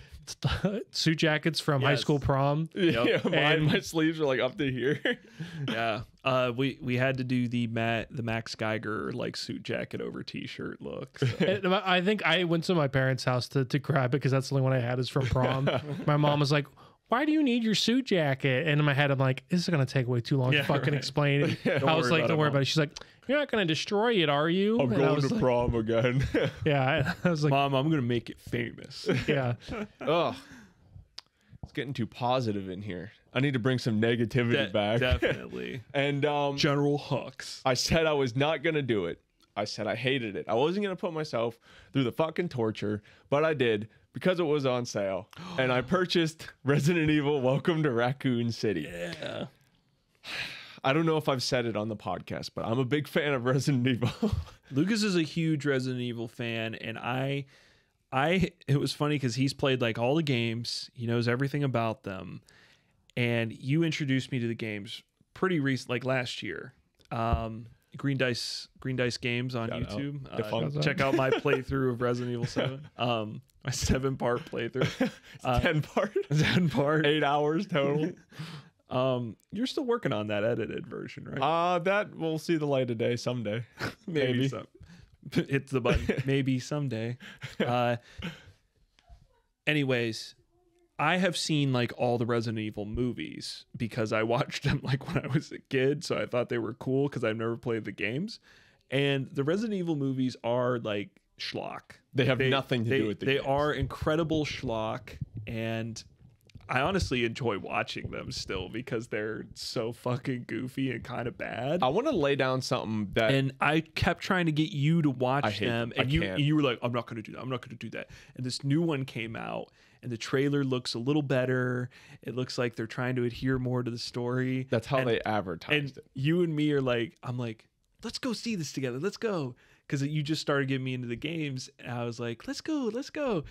suit jackets from high school prom. Yeah, my sleeves are like up to here. Yeah. We had to do the Max Geiger like suit jacket over t-shirt look. So. And I think I went to my parents' house to grab it because that's the only one I had is from prom. My mom was like, why do you need your suit jacket? And in my head, I'm like, this is going to take way too long to fucking explain it. I was like, don't worry about it. She's like, you're not going to destroy it, are you? I'm And I going was to like, prom again. yeah. I was like, Mom, I'm gonna make it famous. yeah. Ugh. It's getting too positive in here. I need to bring some negativity back. Definitely. And General Hux. I said I was not going to do it. I said I hated it. I wasn't going to put myself through the fucking torture, but I did because it was on sale. And I purchased Resident Evil Welcome to Raccoon City. Yeah. I don't know if I've said it on the podcast, but I'm a big fan of Resident Evil. Lucas is a huge Resident Evil fan, and it was funny because he's played like all the games. He knows everything about them. And you introduced me to the games pretty recent, like last year. Green Dice Games on Shout out. YouTube. Check out my playthrough of Resident Evil 7. My 7-part playthrough. 10 part. 10 part. 8 hours total. You're still working on that edited version, right? That will see the light of day someday. Maybe. Hit the button. Maybe someday. Anyways, I have seen like all the Resident Evil movies because I watched them like when I was a kid, so I thought they were cool because I've never played the games. And the Resident Evil movies are like schlock. They have nothing to do with the They games. are incredible schlock, and I honestly enjoy watching them still because they're so fucking goofy and kind of bad. I want to lay down something that And I kept trying to get you to watch hate them, them. I and can't. you were like, "I'm not going to do that. I'm not going to do that." And this new one came out, and the trailer looks a little better. It looks like they're trying to adhere more to the story. that's how and, they advertised And it. you and me are like, I'm like, let's go see this together. Let's go. Because you just started getting me into the games. And I was like, let's go.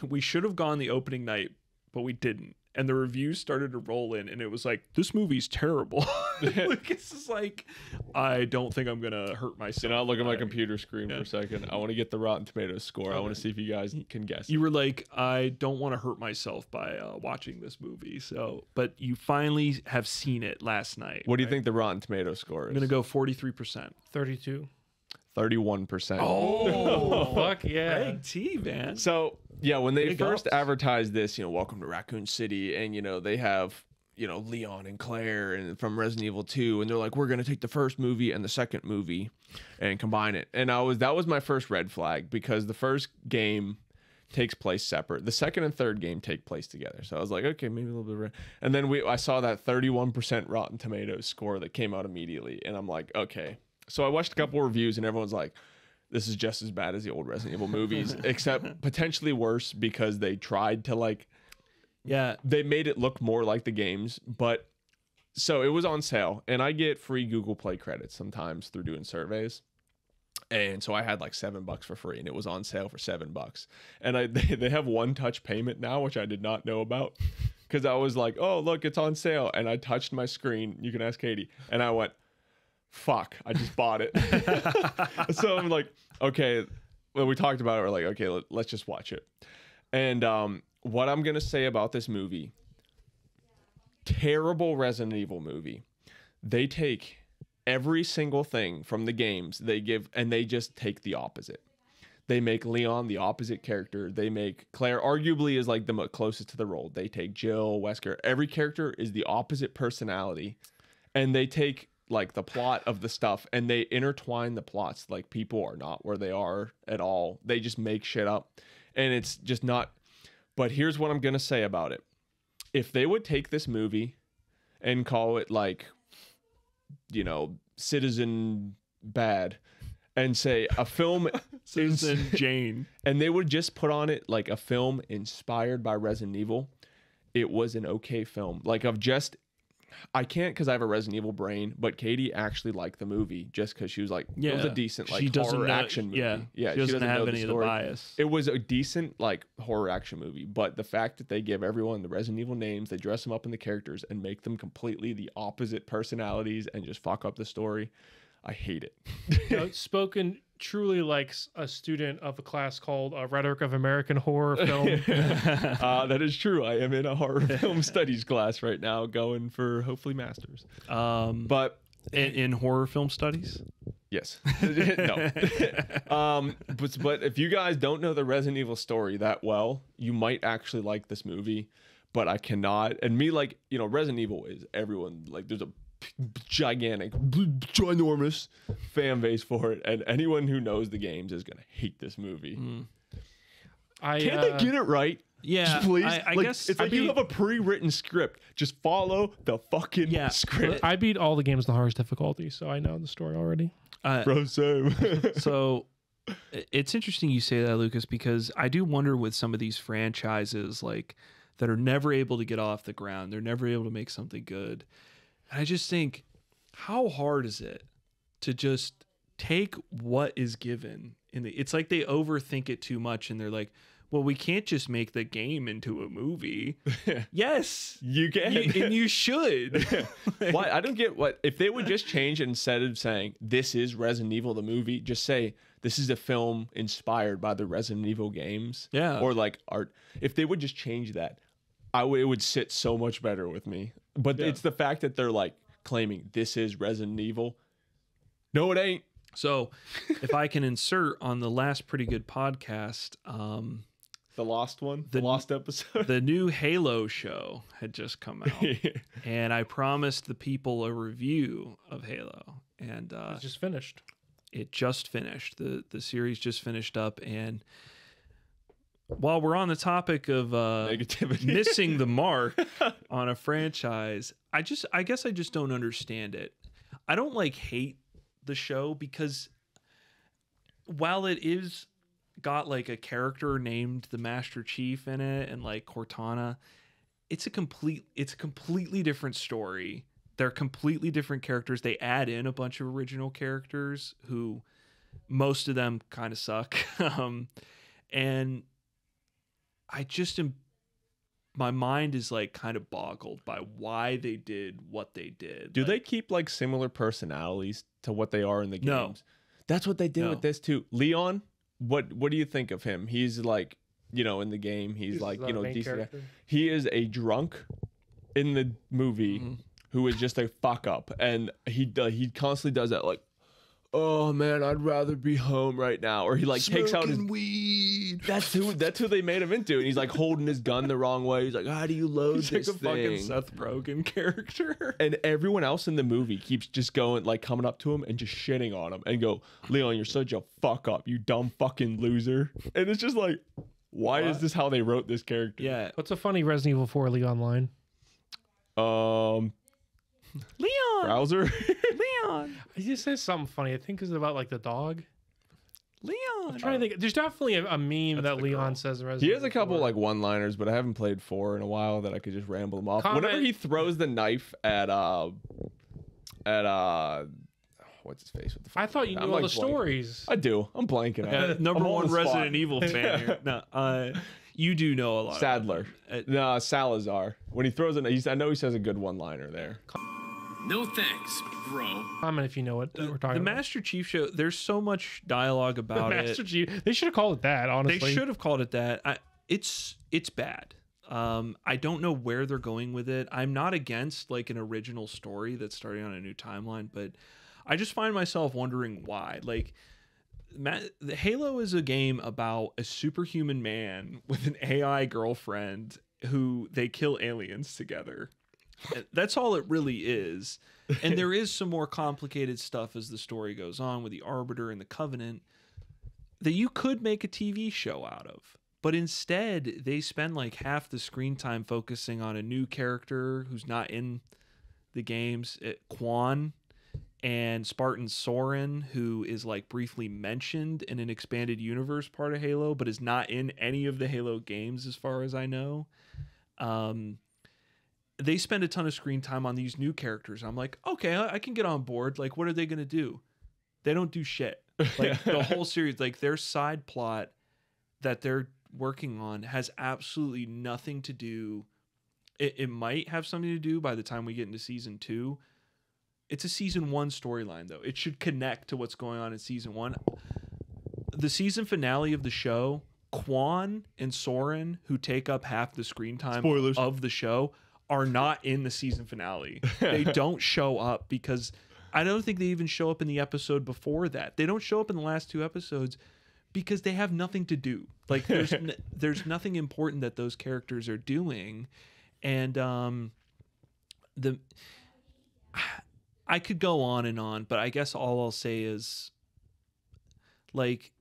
We should have gone the opening night, but we didn't. And the reviews started to roll in, and it was like, this movie's terrible. Like, it's just like, I don't think I'm going to hurt myself. Do not look at my by- computer screen for a second. I want to get the Rotten Tomatoes score. I want to see if you guys can guess. You were like, I don't want to hurt myself by watching this movie. So, but you finally have seen it last night. What do you think the Rotten Tomatoes score is? I'm going to go 43%. 32. 31%. Oh, Fuck yeah. Big T, man. So, yeah, when they Big first ups. advertised this, welcome to Raccoon City, and, they have, Leon and Claire and from Resident Evil 2, and they're like, we're going to take the first movie and the second movie and combine it. And that was my first red flag because the first game takes place separate. The second and third game take place together. So I was like, okay, maybe a little bit red. And then I saw that 31% Rotten Tomatoes score that came out immediately, and I'm like, okay. So I watched a couple reviews, and everyone's like, this is just as bad as the old Resident Evil movies, except potentially worse because they tried to Yeah. they made it look more like the games. But so it was on sale, and I get free Google Play credits sometimes through doing surveys. And so I had like $7 for free, and it was on sale for $7. And they have one touch payment now, which I did not know about because I was like, oh, look, it's on sale. And I touched my screen. You can ask Katie. And I went, fuck, I just bought it. So I'm like, okay, well, we talked about it. We're like, okay, let's just watch it. And what I'm going to say about this movie, terrible Resident Evil movie. They take every single thing from the games they give, and they just take the opposite. They make Leon the opposite character. They make Claire arguably is like the closest to the role. They take Jill, Wesker. Every character is the opposite personality. And they take like the plot of the stuff and they intertwine the plots. Like people are not where they are at all. They just make shit up. And it's just not. But here's what I'm going to say about it. If they would take this movie and call it like, Citizen Bad and say a film Citizen Jane. and they would just put on it like a film inspired by Resident Evil, it was an okay film. Like I can't because I have a Resident Evil brain, but Katie actually liked the movie just because she was like, it was a decent like horror action movie. Yeah, she doesn't have know the any of the story. bias. It was a decent like horror action movie, but the fact that they give everyone the Resident Evil names, they dress them up in the characters and make them completely the opposite personalities and just fuck up the story, I hate it. Spoken truly like a student of a class called Rhetoric of American Horror Film. That is true. I am in a horror film studies class right now, going for hopefully masters. But in horror film studies. yes, no. But if you guys don't know the Resident Evil story that well, you might actually like this movie. but I cannot. And me, like, you know, Resident Evil is everyone, like, there's a gigantic, ginormous fan base for it, and anyone who knows the games is gonna hate this movie. Can't they get it right? Yeah, just please. I like, guess it's like you have a pre-written script. Just follow the fucking script. I beat all the games in the hardest difficulty, so I know the story already. Bro, same. So it's interesting you say that, Lucas, because I do wonder with some of these franchises like that are never able to get off the ground. They're never able to make something good. And I just think, how hard is it to just take what is given? It's like they overthink it too much, and they're like, well, we can't just make the game into a movie. Yes, you can. And you should. Why? I don't get what, if they would just change it, instead of saying this is Resident Evil the movie, just say this is a film inspired by the Resident Evil games. Yeah. Or like art. If they would just change that, it would sit so much better with me. But it's the fact that they're like claiming this is Resident Evil. No, it ain't. So if I can insert on the last Pretty Good podcast, the lost one, the lost episode, the new Halo show had just come out, and I promised the people a review of Halo, and It's just finished. It just finished. The series just finished up, and while we're on the topic of negativity, missing the mark on a franchise, I guess I just don't understand it. I don't like hate the show, because while it is got like a character named the Master Chief in it and like Cortana, it's a completely different story. They're completely different characters. They add in a bunch of original characters who most of them kind of suck. And I just am, my mind is like kind of boggled by why they did what they did. Do they keep like similar personalities to what they are in the games? No. That's what they did with this too. Leon, what do you think of him? He's like, you know, in the game, he's like, you know, decent. He is a drunk in the movie who is just a fuck up, and he constantly does that, like, oh man, I'd rather be home right now, or he like takes out his weed. That's who they made him into, and he's like holding his gun the wrong way. He's like, how do you load He's this like a thing? fucking Seth Rogen character. And everyone else in the movie keeps just going, like, coming up to him and just shitting on him and go, Leon, you're such a fuck up, you dumb fucking loser. And it's just like, why is this how they wrote this character? Yeah. What's a funny Resident Evil 4 Leon line? Leon. Browser. Leon. He just says something funny. I think it's about like the dog. Leon. I'm trying to think. There's definitely a meme that Leon says in Resident He has a Evil couple 4. like one-liners, but I haven't played 4 in a while that I could just ramble them off. Comment- Whenever he throws the knife at what's his face? What the fuck? I thought you knew I'm, all like, the blanking. stories. I do. I'm blanking out. Yeah, number I'm on one the spot. Resident Evil fan here. No, you do know a lot. Sadler. About No, Salazar. When he throws it, I know he says a good one-liner there. No thanks, bro. Comment if you know what we're talking the about. Master Chief show. There's so much dialogue about Master it. Chief. They should have called it that. Honestly, They should have called it that. It's bad. I don't know where they're going with it. I'm not against like an original story that's starting on a new timeline, but I just find myself wondering why. Like, Halo is a game about a superhuman man with an AI girlfriend who they kill aliens together. That's all it really is. And there is some more complicated stuff as the story goes on with the Arbiter and the Covenant that you could make a TV show out of. But instead, they spend like half the screen time focusing on a new character who's not in the games, Quan, and Spartan Soren, who is like briefly mentioned in an expanded universe part of Halo, but is not in any of the Halo games as far as I know. They spend a ton of screen time on these new characters. I'm like, okay, I can get on board. Like, what are they going to do? They don't do shit. Like, the whole series, like, their side plot that they're working on has absolutely nothing to do. It might have something to do by the time we get into season 2. It's a season 1 storyline, though. It should connect to what's going on in season 1. The season finale of the show, Quan and Soren, who take up half the screen time Spoilers. of the show, are not in the season finale. They don't show up because I don't think they even show up in the episode before that. They don't show up in the last 2 episodes because they have nothing to do. Like, there's nothing important that those characters are doing. And I could go on, but I guess all I'll say is, like,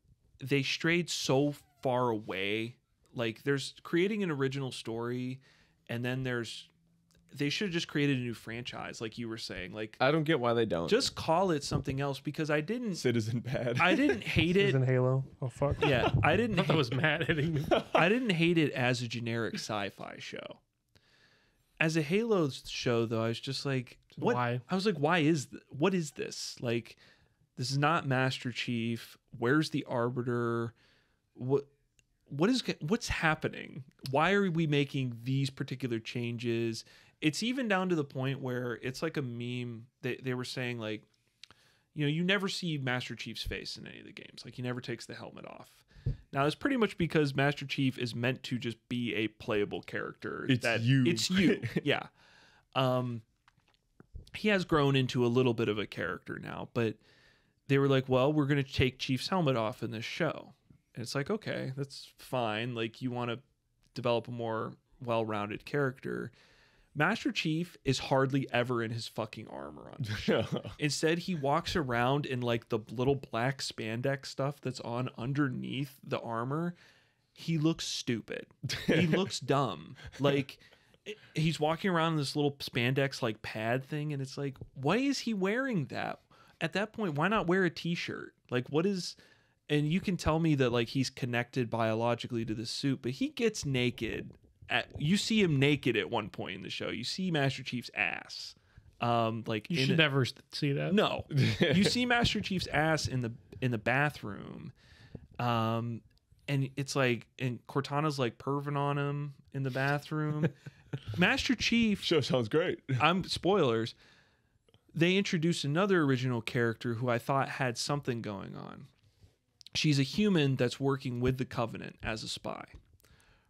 they strayed so far away. Like, there's creating an original story, and then they should have just created a new franchise, like you were saying. Like, I don't get why they don't. just call it something else, because I didn't Citizen Bad. I didn't hate it. Isn't Halo? Oh fuck. Yeah, I didn't. That was Matt hitting me. I didn't hate it as a generic sci-fi show. As a Halo show, though, I was just like, what? Why? I was like, what is this? Like, this is not Master Chief. Where's the Arbiter? What's happening? Why are we making these particular changes? It's even down to the point where it's like a meme. They were saying, like, you never see Master Chief's face in any of the games. Like, he never takes the helmet off. Now, it's pretty much because Master Chief is meant to just be a playable character. It's you. It's you. Yeah. He has grown into a little bit of a character now, but they were like, well, we're going to take Chief's helmet off in this show. And it's like, okay, that's fine. Like, you want to develop a more well-rounded character. Master Chief is hardly ever in his fucking armor on the show. Instead, he walks around in, like, the little black spandex stuff that's on underneath the armor. He looks stupid. He looks dumb. Like, he's walking around in this little spandex, like, pad thing, and it's like, why is he wearing that? At that point, why not wear a t-shirt? Like, what is... And you can tell me that, like, he's connected biologically to the suit, but he gets naked. You see him naked at one point in the show. You see Master Chief's ass. Like, You should never see that. No, you see Master Chief's ass in the bathroom, and it's like, and Cortana's like perving on him in the bathroom. Master Chief. Show sounds great. Spoilers. They introduced another original character who I thought had something going on. She's a human that's working with the Covenant as a spy.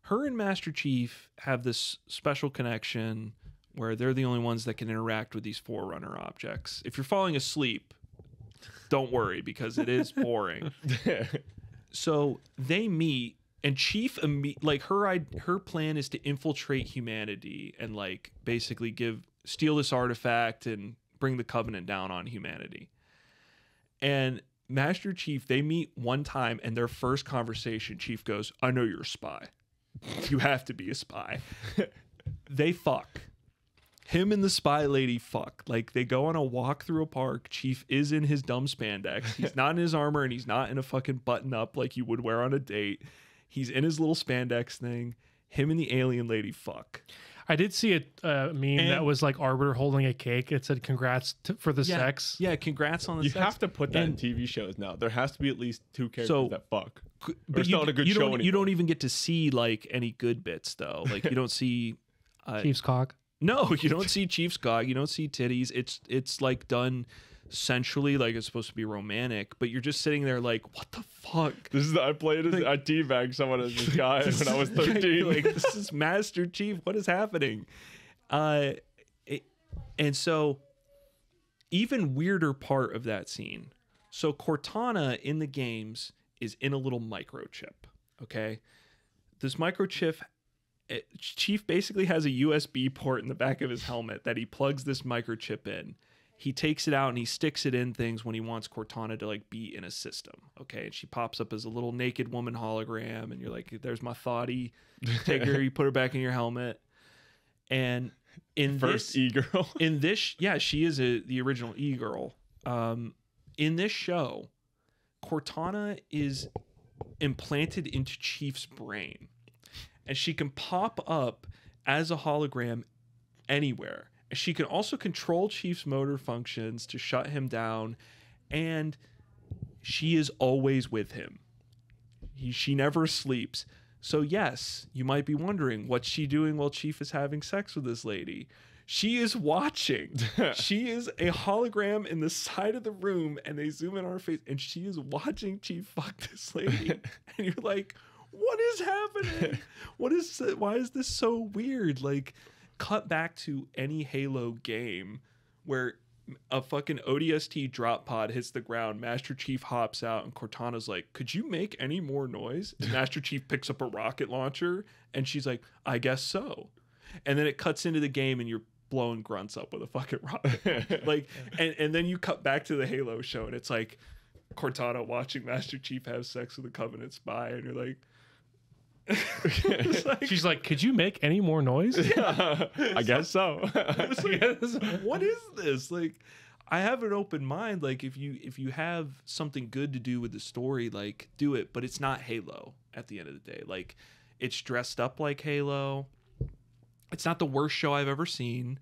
Her and Master Chief have this special connection where they're the only ones that can interact with these Forerunner objects. If you're falling asleep, don't worry, because it is boring. So they meet, and Chief, like, her plan is to infiltrate humanity and, like, basically steal this artifact and bring the Covenant down on humanity. And Master Chief, they meet one time, and their first conversation, Chief goes, I know you're a spy. You have to be a spy. They fuck. Him and the spy lady fuck. Like, they go on a walk through a park. Chief is in his dumb spandex. He's not in his armor, and he's not in a fucking button up like you would wear on a date. He's in his little spandex thing. Him and the alien lady fuck. I did see a meme that was like Arbiter holding a cake. It said, congrats for the sex. Yeah, congrats on the sex. You have to put that in TV shows now. There has to be at least two characters that fuck. But it's not a good show anymore. You don't even get to see, like, any good bits, though. Like, you don't see... Chief's cock. No, you don't see Chief's cock. You don't see titties. It's like done sensually, like it's supposed to be romantic, but you're just sitting there like, what the fuck? I played as I teabagged someone as this guy when I was 13. Like, this is Master Chief. What is happening? And so, even weirder part of that scene. So Cortana in the games is in a little microchip. Okay, this microchip. Chief basically has a USB port in the back of his helmet that he plugs this microchip in. He takes it out and he sticks it in things when he wants Cortana to, like, be in a system. Okay, and she pops up as a little naked woman hologram, and you're like, "There's my thoughtie." Take her, you put her back in your helmet. And in First e-girl. In this, yeah, she is the original e-girl. In this show, Cortana is implanted into Chief's brain, and she can pop up as a hologram anywhere. She can also control Chief's motor functions to shut him down, and she is always with him. She never sleeps. So yes, you might be wondering, what's she doing while Chief is having sex with this lady? She is watching. She is a hologram in the side of the room, and they zoom in on her face, and she is watching Chief fuck this lady. And you're like, what is happening? Why is this so weird? Like, cut back to any Halo game where a fucking ODST drop pod hits the ground, Master Chief hops out, and Cortana's like, could you make any more noise? And Master Chief picks up a rocket launcher, and she's like, I guess so. and then it cuts into the game and you're blowing grunts up with a fucking rocket. Like, and then you cut back to the Halo show and it's like Cortana watching Master Chief have sex with a Covenant spy, and you're like, She's like, could you make any more noise? I guess so. what is this? Like, I have an open mind. Like, if you have something good to do with the story, like, do it. But it's not Halo at the end of the day. Like, it's dressed up like Halo. It's not the worst show I've ever seen.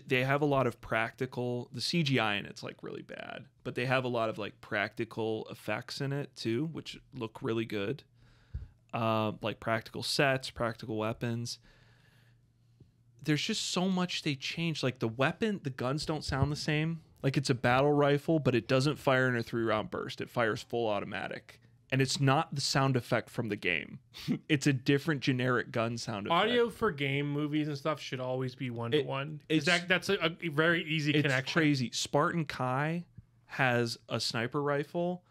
They have a lot of practical, the CGI in it's like really bad, but they have a lot of like practical effects in it too, which look really good. Like practical sets, practical weapons. There's just so much they changed. Like the guns don't sound the same. Like it's a battle rifle, but it doesn't fire in a 3-round burst. It fires full automatic. And it's not the sound effect from the game. It's a different generic gun sound effect. Audio for game movies and stuff should always be 1-to-1. That's a very easy connection. It's crazy. Spartan Kai has a sniper rifle,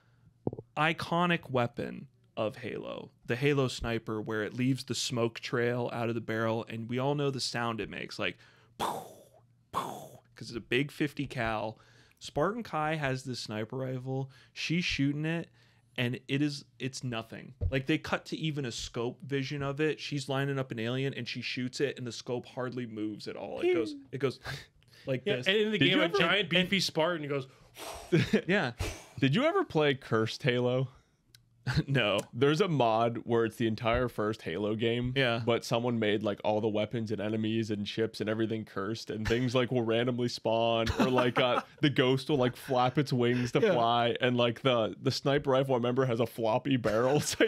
iconic weapon of Halo. The Halo sniper, where it leaves the smoke trail out of the barrel, and we all know the sound it makes, like, because it's a big 50 cal. Spartan Kai has this sniper rifle. She's shooting it. And it's nothing. Like they cut to even a scope vision of it. She's lining up an alien and she shoots it and the scope hardly moves at all. It goes like this. And in the game, a giant beefy Spartan goes. Yeah. Did you ever play Cursed Halo? No. There's a mod where it's the entire first Halo game. Yeah. But someone made like all the weapons and enemies and ships and everything cursed, and things like will randomly spawn, or like the ghost will like flap its wings to fly, and like the sniper rifle, I remember, has a floppy barrel. So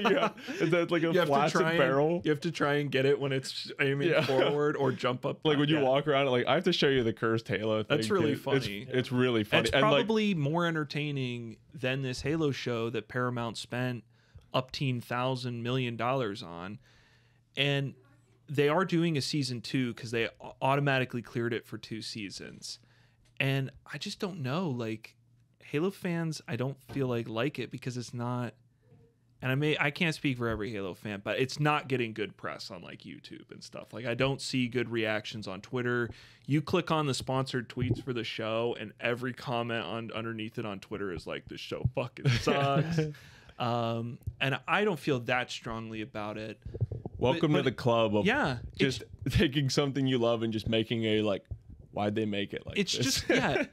it's like a flaccid barrel. You have to try and get it when it's aiming forward or jump up. Like when you walk around, like I have to show you the Cursed Halo thing. That's really funny. It's really funny. It's probably more entertaining than this Halo show that Paramount spent $1,000 million on, and they are doing a season 2 because they automatically cleared it for 2 seasons. And I just don't know, like Halo fans, I don't feel like it because it's not. And I can't speak for every Halo fan, but it's not getting good press on like YouTube and stuff. Like I don't see good reactions on Twitter. You click on the sponsored tweets for the show, and every comment underneath it on Twitter is like, "This show fucking sucks." And I don't feel that strongly about it. Welcome to the club of just taking something you love and just making a like, why'd they make it like it's this? just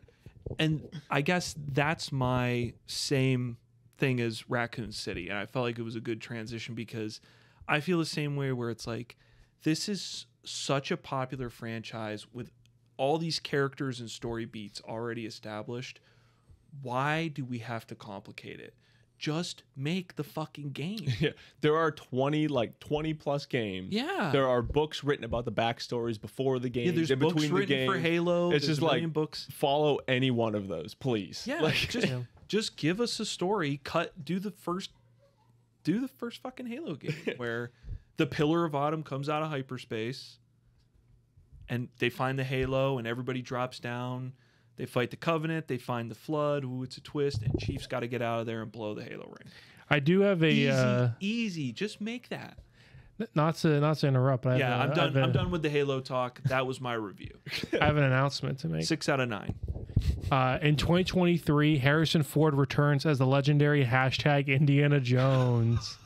and I guess that's my same thing as Raccoon City, and I felt like it was a good transition because I feel the same way, where it's like, this is such a popular franchise with all these characters and story beats already established. Why do we have to complicate it? Just make the fucking game. Yeah, there are 20 plus games. Yeah, there are books written about the backstories before the game. Yeah, there's books between written the games. for Halo. It's there's just like books. Follow any one of those, please. Yeah, like, just give us a story. Do the first fucking Halo game where the Pillar of Autumn comes out of hyperspace, and they find the Halo, and everybody drops down. They fight the Covenant. They find the Flood. Ooh, it's a twist. And Chief's got to get out of there and blow the Halo ring. I do have a easy. Just make that. Not to interrupt, but I'm done. I'm done with the Halo talk. That was my review. I have an announcement to make. 6 out of 9. In 2023, Harrison Ford returns as the legendary #Indiana Jones.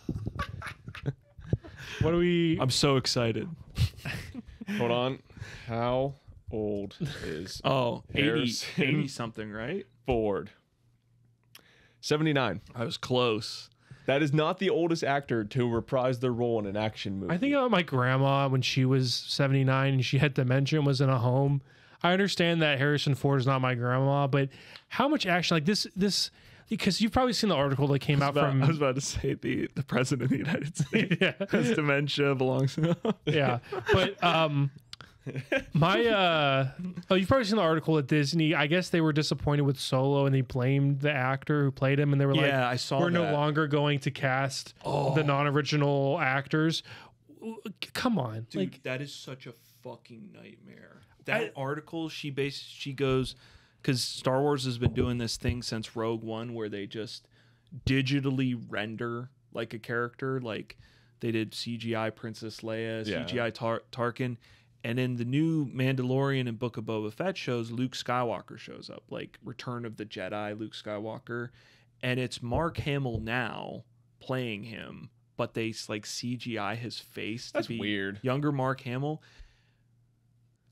What do we? I'm so excited. Hold on. How old is 80 something, right? Ford? 79. I was close. That is not the oldest actor to reprise their role in an action movie. I think about my grandma when she was 79 and she had dementia and was in a home. I understand that Harrison Ford is not my grandma, but how much action, like this, because you've probably seen the article that came out from. I was about to say the president of the United States has dementia, belongs to. Yeah, but you've probably seen the article at Disney. I guess they were disappointed with Solo and they blamed the actor who played him, and they were like, I saw we're that. no longer going to cast the non-original actors. Come on, dude, that is such a fucking nightmare. That article, she goes, because Star Wars has been doing this thing since Rogue One where they just digitally render like a character. Like They did CGI Princess Leia, Yeah. CGI Tarkin. And in the new Mandalorian and Book of Boba Fett shows, Luke Skywalker shows up, like Return of the Jedi Luke Skywalker. And it's Mark Hamill now playing him, but they like CGI his face That's to be weird. younger Mark Hamill.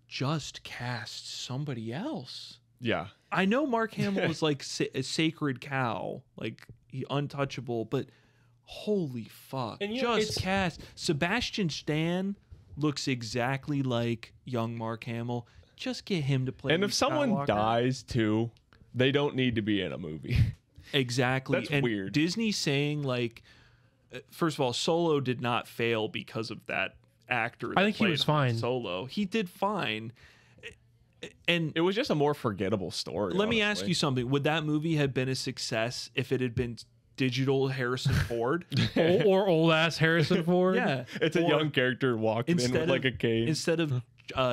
Just cast somebody else. Yeah. I know Mark Hamill is like a sacred cow, like untouchable, but holy fuck. And you know, just cast. Sebastian Stan looks exactly like young Mark Hamill. Just get him to play. And Luke if someone Skywalker. dies too, they don't need to be in a movie. Exactly. That's and weird. Disney saying like, first of all, Solo did not fail because of that actor. I think he was fine. Solo. He did fine. And It was just a more forgettable story. let me ask honestly. you something. Would that movie have been a success if it had been digital Harrison Ford? or old ass Harrison Ford. Yeah. It's a Or young character walking in with like a cane. Instead of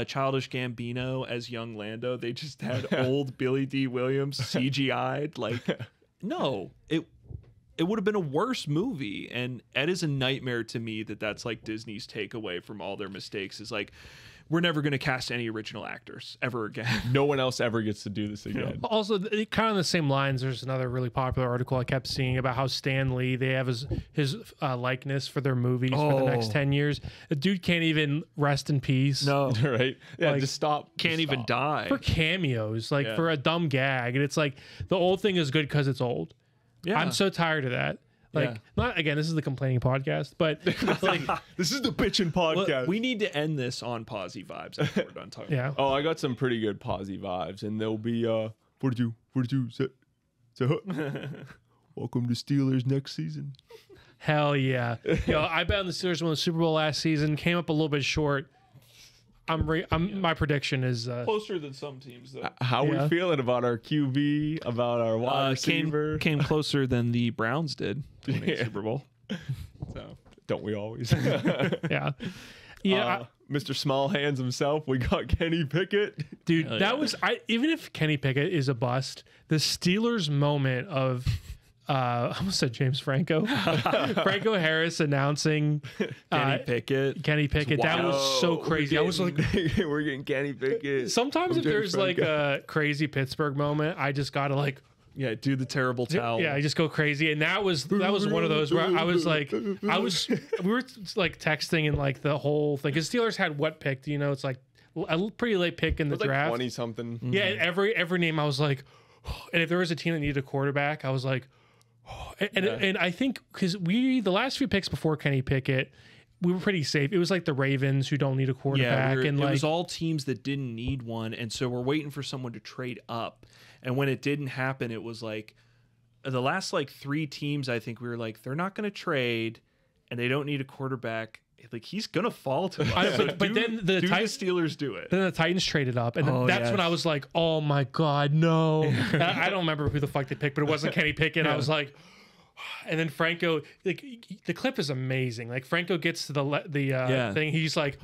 Childish Gambino as young Lando, they just had old Billy D. Williams CGI'd. Like, no, it would have been a worse movie. And it is a nightmare to me that that's like Disney's takeaway from all their mistakes is like, we're never going to cast any original actors ever again. No one else ever gets to do this again. Also, kind of on the same lines, there's another really popular article I kept seeing about how Stan Lee, they have his likeness for their movies for the next 10 years. The dude can't even rest in peace. No, Right? Yeah, Like, just stop. can't Just even stop. die. For cameos, like Yeah. for a dumb gag. And it's like, the old thing is good because it's old. Yeah. I'm so tired of that. Like, Yeah. not again, this is the complaining podcast, but like, This is the bitchin' Well, podcast. we need to end this on posy vibes after we're done talking. yeah. Oh, I got some pretty good posy vibes, and they'll be 42 say welcome to Steelers next season. Hell yeah. Yo, I bet on the Steelers won the Super Bowl last season, came up a little bit short. My prediction is Closer than some teams, though. How Yeah. we feeling about our QB, about our wide receiver? Came closer than the Browns did to winning the Super Bowl. So Don't we always? yeah. Yeah, Mr. Small Hands himself, we got Kenny Pickett. dude, Hell that yeah. was even if Kenny Pickett is a bust, the Steelers moment of I almost said James Franco. Franco Harris announcing Kenny Pickett. Kenny Pickett. That was so crazy. I was like, we're getting Kenny Pickett. sometimes from if there's James like Franco. a crazy Pittsburgh moment, I just gotta like, Yeah, do the terrible towel. yeah, I just go crazy. And that was one of those where I was like, we were like texting and like the whole thing because Steelers had what pick? You know, it's like a pretty late pick in the It was like draft. 20 something. Yeah, and every name I was like, and if there was a team that needed a quarterback, I was like, and I think because the last few picks before Kenny Pickett, we were pretty safe. It was like the Ravens who don't need a quarterback, and it like was all teams that didn't need one, and so we're waiting for someone to trade up. And when it didn't happen, it was like the last like 3 teams. I think we were like, they're not going to trade, and they don't need a quarterback. Like he's gonna fall to us. but then the Steelers do it. Then the Titans traded up, and then Oh, that's when yes. I was like, "Oh my god, no!" I don't remember who the fuck they picked, but it wasn't Kenny Pickett. I was like, and then Franco, like the clip is amazing. Like Franco gets to the thing, he's like,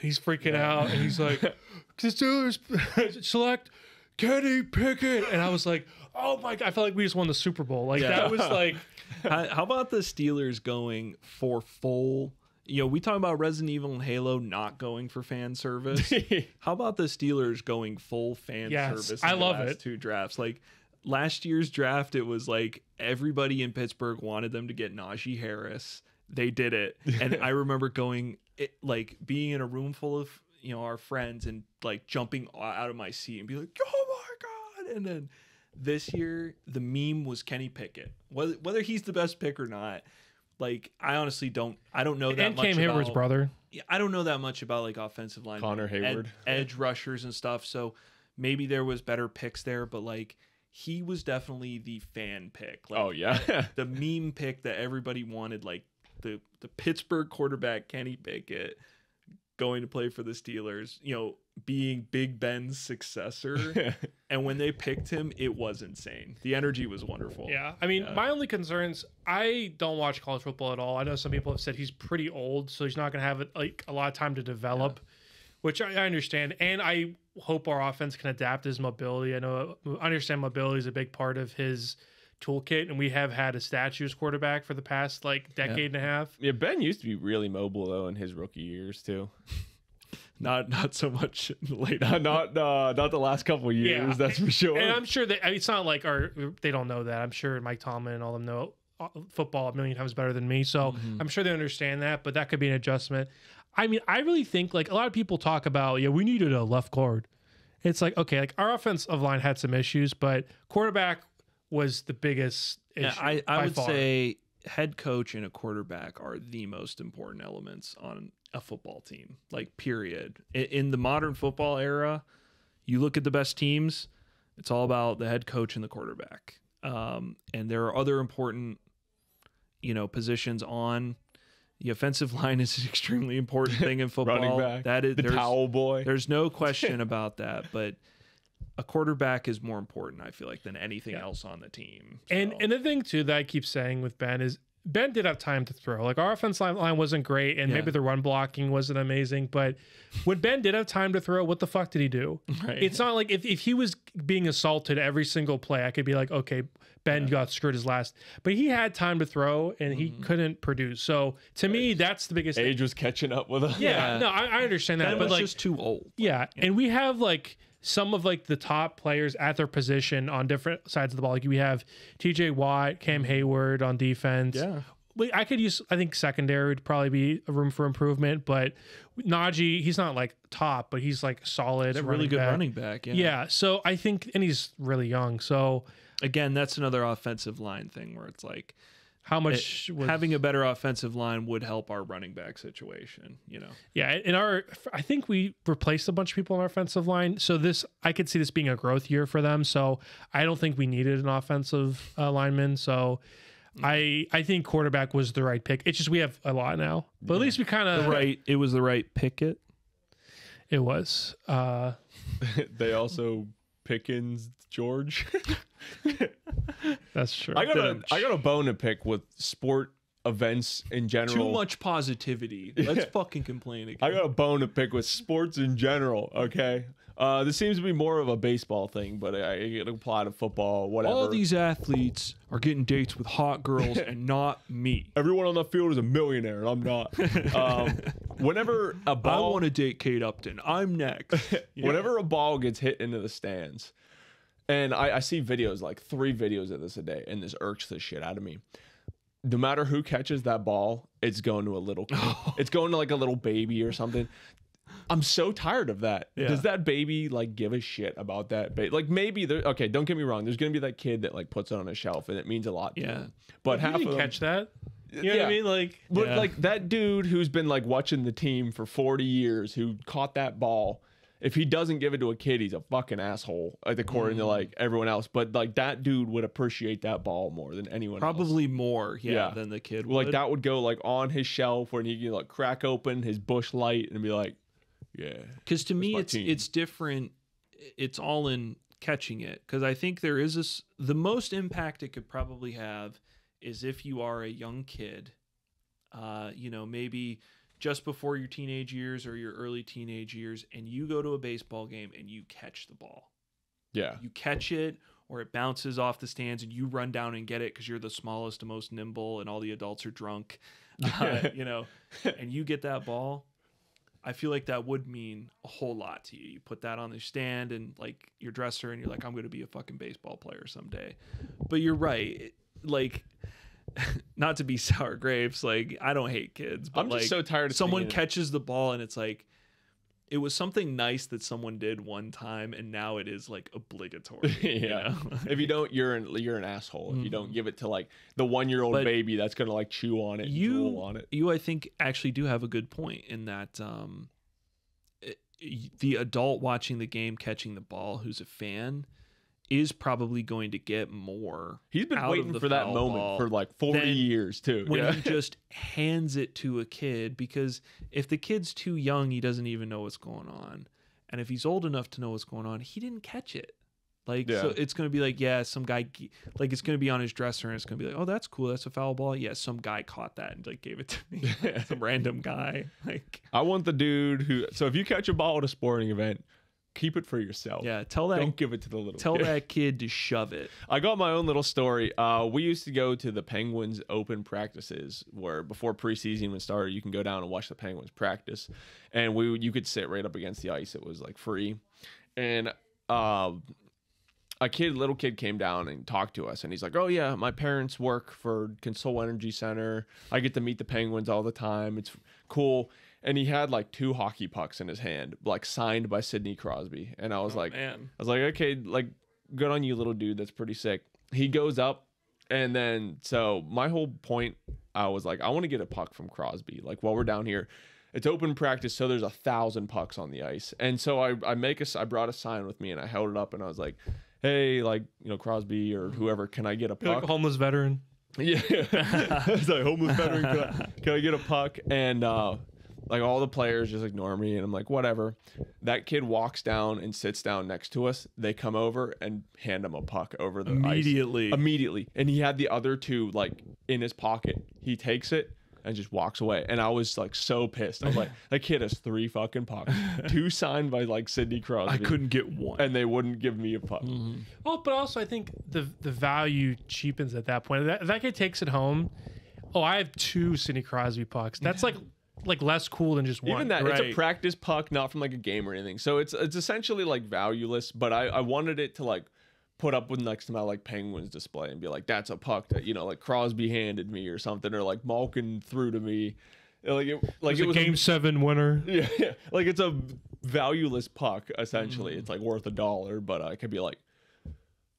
he's freaking out, and he's like, "The Steelers select Kenny Pickett," and I was like, "Oh my god!" I felt like we just won the Super Bowl. Like that was like, How about the Steelers going for full? You know, we talk about Resident Evil and Halo not going for fan service. How about the Steelers going full fan Yes, service? I in the love last it. 2 drafts. Like last year's draft, it was like everybody in Pittsburgh wanted them to get Najee Harris. They did it, and I remember like being in a room full of our friends and like jumping out of my seat and be like, "Oh my god!" And then this year, the meme was Kenny Pickett. Whether he's the best pick or not. Like I honestly don't know that and much Cam Hayward's about, brother. I don't know that much about like offensive line, Connor Hayward. edge rushers and stuff. So maybe there was better picks there, but like he was definitely the fan pick. Like, Oh, yeah. the meme pick that everybody wanted, like the Pittsburgh quarterback Kenny Pickett going to play for the Steelers. Being Big Ben's successor. And when they picked him, it was insane. The energy was wonderful. Yeah, I mean, my only concerns. I don't watch college football at all. I know some people have said he's pretty old, so he's not going to have like a lot of time to develop, which I understand. And I hope our offense can adapt his mobility. I understand mobility is a big part of his toolkit, and we have had a statues quarterback for the past like decade and a half. Yeah, Ben used to be really mobile though in his rookie years too. Not so much later. not the last couple of years, Yeah. that's for sure. And I'm sure that it's not like they don't know that. I'm sure Mike Tomlin and all them know football a million times better than me. So I'm sure they understand that, but that could be an adjustment. I mean, I really think like a lot of people talk about, yeah, we needed a left guard. It's like, okay, like our offensive line had some issues, but quarterback was the biggest issue. I by would far. say head coach and a quarterback are the most important elements on a football team, like period. In the modern football era, you look at the best teams, it's all about the head coach and the quarterback. And there are other important, positions on the offensive line is an extremely important thing in football. Running back, that is the towel boy. There's no question about that, but a quarterback is more important, I feel like, than anything else on the team. So. And the thing too that I keep saying with Ben is Ben did have time to throw. Like our offensive line wasn't great, and maybe the run blocking wasn't amazing. But when Ben did have time to throw, what the fuck did he do? Right. It's not like if he was being assaulted every single play, I could be like, okay, Ben got screwed his last. But he had time to throw, and he couldn't produce. So to me, that's the biggest Age was catching up with us. Yeah, no, I understand that, Ben but was like, just too old. yeah, and we have like some of like the top players at their position on different sides of the ball. Like we have T.J. Watt, Cam Hayward on defense. Yeah. I could use. I think secondary would probably be a room for improvement, but Najee, he's not like top, but he's like solid. It's at a really good back. running back. Yeah. Yeah, so I think, and he's really young. So Again, that's another offensive line thing where it's like how much was, having a better offensive line would help our running back situation. Yeah, in I think we replaced a bunch of people on our offensive line. So I could see this being a growth year for them. So I don't think we needed an offensive lineman. So I think quarterback was the right pick. It's just we have a lot now, but at least we kind of It was the right picket. It was. They also Pickens George. That's true. I got a bone to pick with sport events in general. Too much positivity. Let's fucking complain again. I got a bone to pick with sports in general. Okay, this seems to be more of a baseball thing, but I can apply to football. Whatever. All these athletes are getting dates with hot girls and not me. Everyone on the field is a millionaire, and I'm not. Whenever a I ball, want to date Kate Upton. I'm next. whenever a ball gets hit into the stands, and I see videos, like 3 videos of this a day, and this irks the shit out of me. No matter who catches that ball, it's going to a little kid. It's going to like a little baby or something. I'm so tired of that. Yeah. Does that baby like give a shit about that baby? Like maybe there. Okay, don't get me wrong. There's gonna be that kid that like puts it on a shelf and it means a lot to him. But you half of didn't them, catch that. You know what I mean? Like, But Yeah. like that dude who's been like watching the team for 40 years, who caught that ball. If he doesn't give it to a kid, he's a fucking asshole, like according to like everyone else. But like that dude would appreciate that ball more than anyone else. Probably more, Yeah. than the kid would. Like that would go like on his shelf when he can like crack open his bush light and be like, yeah. Because to me, my it's team. it's different. It's all in catching it. Because I think there is the most impact it could probably have is if you are a young kid, maybe just before your teenage years or your early teenage years, and you go to a baseball game and you catch the ball. Yeah. You catch it, or it bounces off the stands and you run down and get it because you're the smallest and most nimble and all the adults are drunk, and you get that ball. I feel like that would mean a whole lot to you. You put that on the stand and like your dresser and you're like, I'm going to be a fucking baseball player someday. But you're right. Like, not to be sour grapes. Like, I don't hate kids, but I'm just like so tired of someone seeing it. catches the ball and it's like, it was something nice that someone did one time, and now it is like obligatory. Yeah. If you don't, you're an asshole. If you don't give it to like the 1-year-old But baby that's gonna like chew on it, and drool on it. You, I think, actually do have a good point in that the adult watching the game, catching the ball, who's a fan, is probably going to get more. He's been out of waiting the for that foul moment ball for like 40 than years too. when Yeah. he just hands it to a kid, because if the kid's too young, he doesn't even know what's going on. And if he's old enough to know what's going on, he didn't catch it. Like, so it's going to be like, yeah, some guy, like it's going to be on his dresser and it's going to be like, oh, that's cool. That's a foul ball. Yeah, some guy caught that and like gave it to me. Some random guy. Like, I want the dude who. So if you catch a ball at a sporting event, keep it for yourself. Yeah, Don't give it to the little tell kid. that kid to shove it. I got my own little story. We used to go to the Penguins open practices where before preseason would start, you can go down and watch the Penguins practice. And you could sit right up against the ice. It was like free. And little kid came down and talked to us, and he's like, "Oh yeah, my parents work for Consol Energy Center. I get to meet the Penguins all the time. It's cool." And he had like 2 hockey pucks in his hand, like signed by Sidney Crosby. And I was Man. okay, like good on you, little dude. That's pretty sick. He goes up, and then so my whole point, I was like, I want to get a puck from Crosby. Like while we're down here, it's open practice, so there's 1,000 pucks on the ice. And so I brought a sign with me, and I held it up, and I was like, "Hey, like, you know, Crosby or whoever, can I get a You're puck?" like a homeless veteran. Yeah, it's like homeless veteran. Can I get a puck? And like all the players just ignore me, and I'm like, whatever. That kid walks down and sits down next to us. They come over and hand him a puck over the ice. Immediately, and he had the other 2 like in his pocket. He takes it and just walks away. And I was like so pissed. I was like, that kid has 3 fucking pucks, 2 signed by like Sidney Crosby. I couldn't get one. And they wouldn't give me a puck. Mm-hmm. Oh, but also I think the value cheapens at that point. That kid takes it home. Oh, I have 2 Sidney Crosby pucks. That's like less cool than just one. Even that, it's a Right. practice puck, not from like a game or anything. So it's essentially like valueless. But I wanted it to like put up with next to my like Penguins display and be like, that's a puck that, you know, like Crosby handed me or something, or like Malkin threw to me. It was a Game 7 winner. Yeah, like it's a valueless puck essentially. It's like worth $1, but I could be like,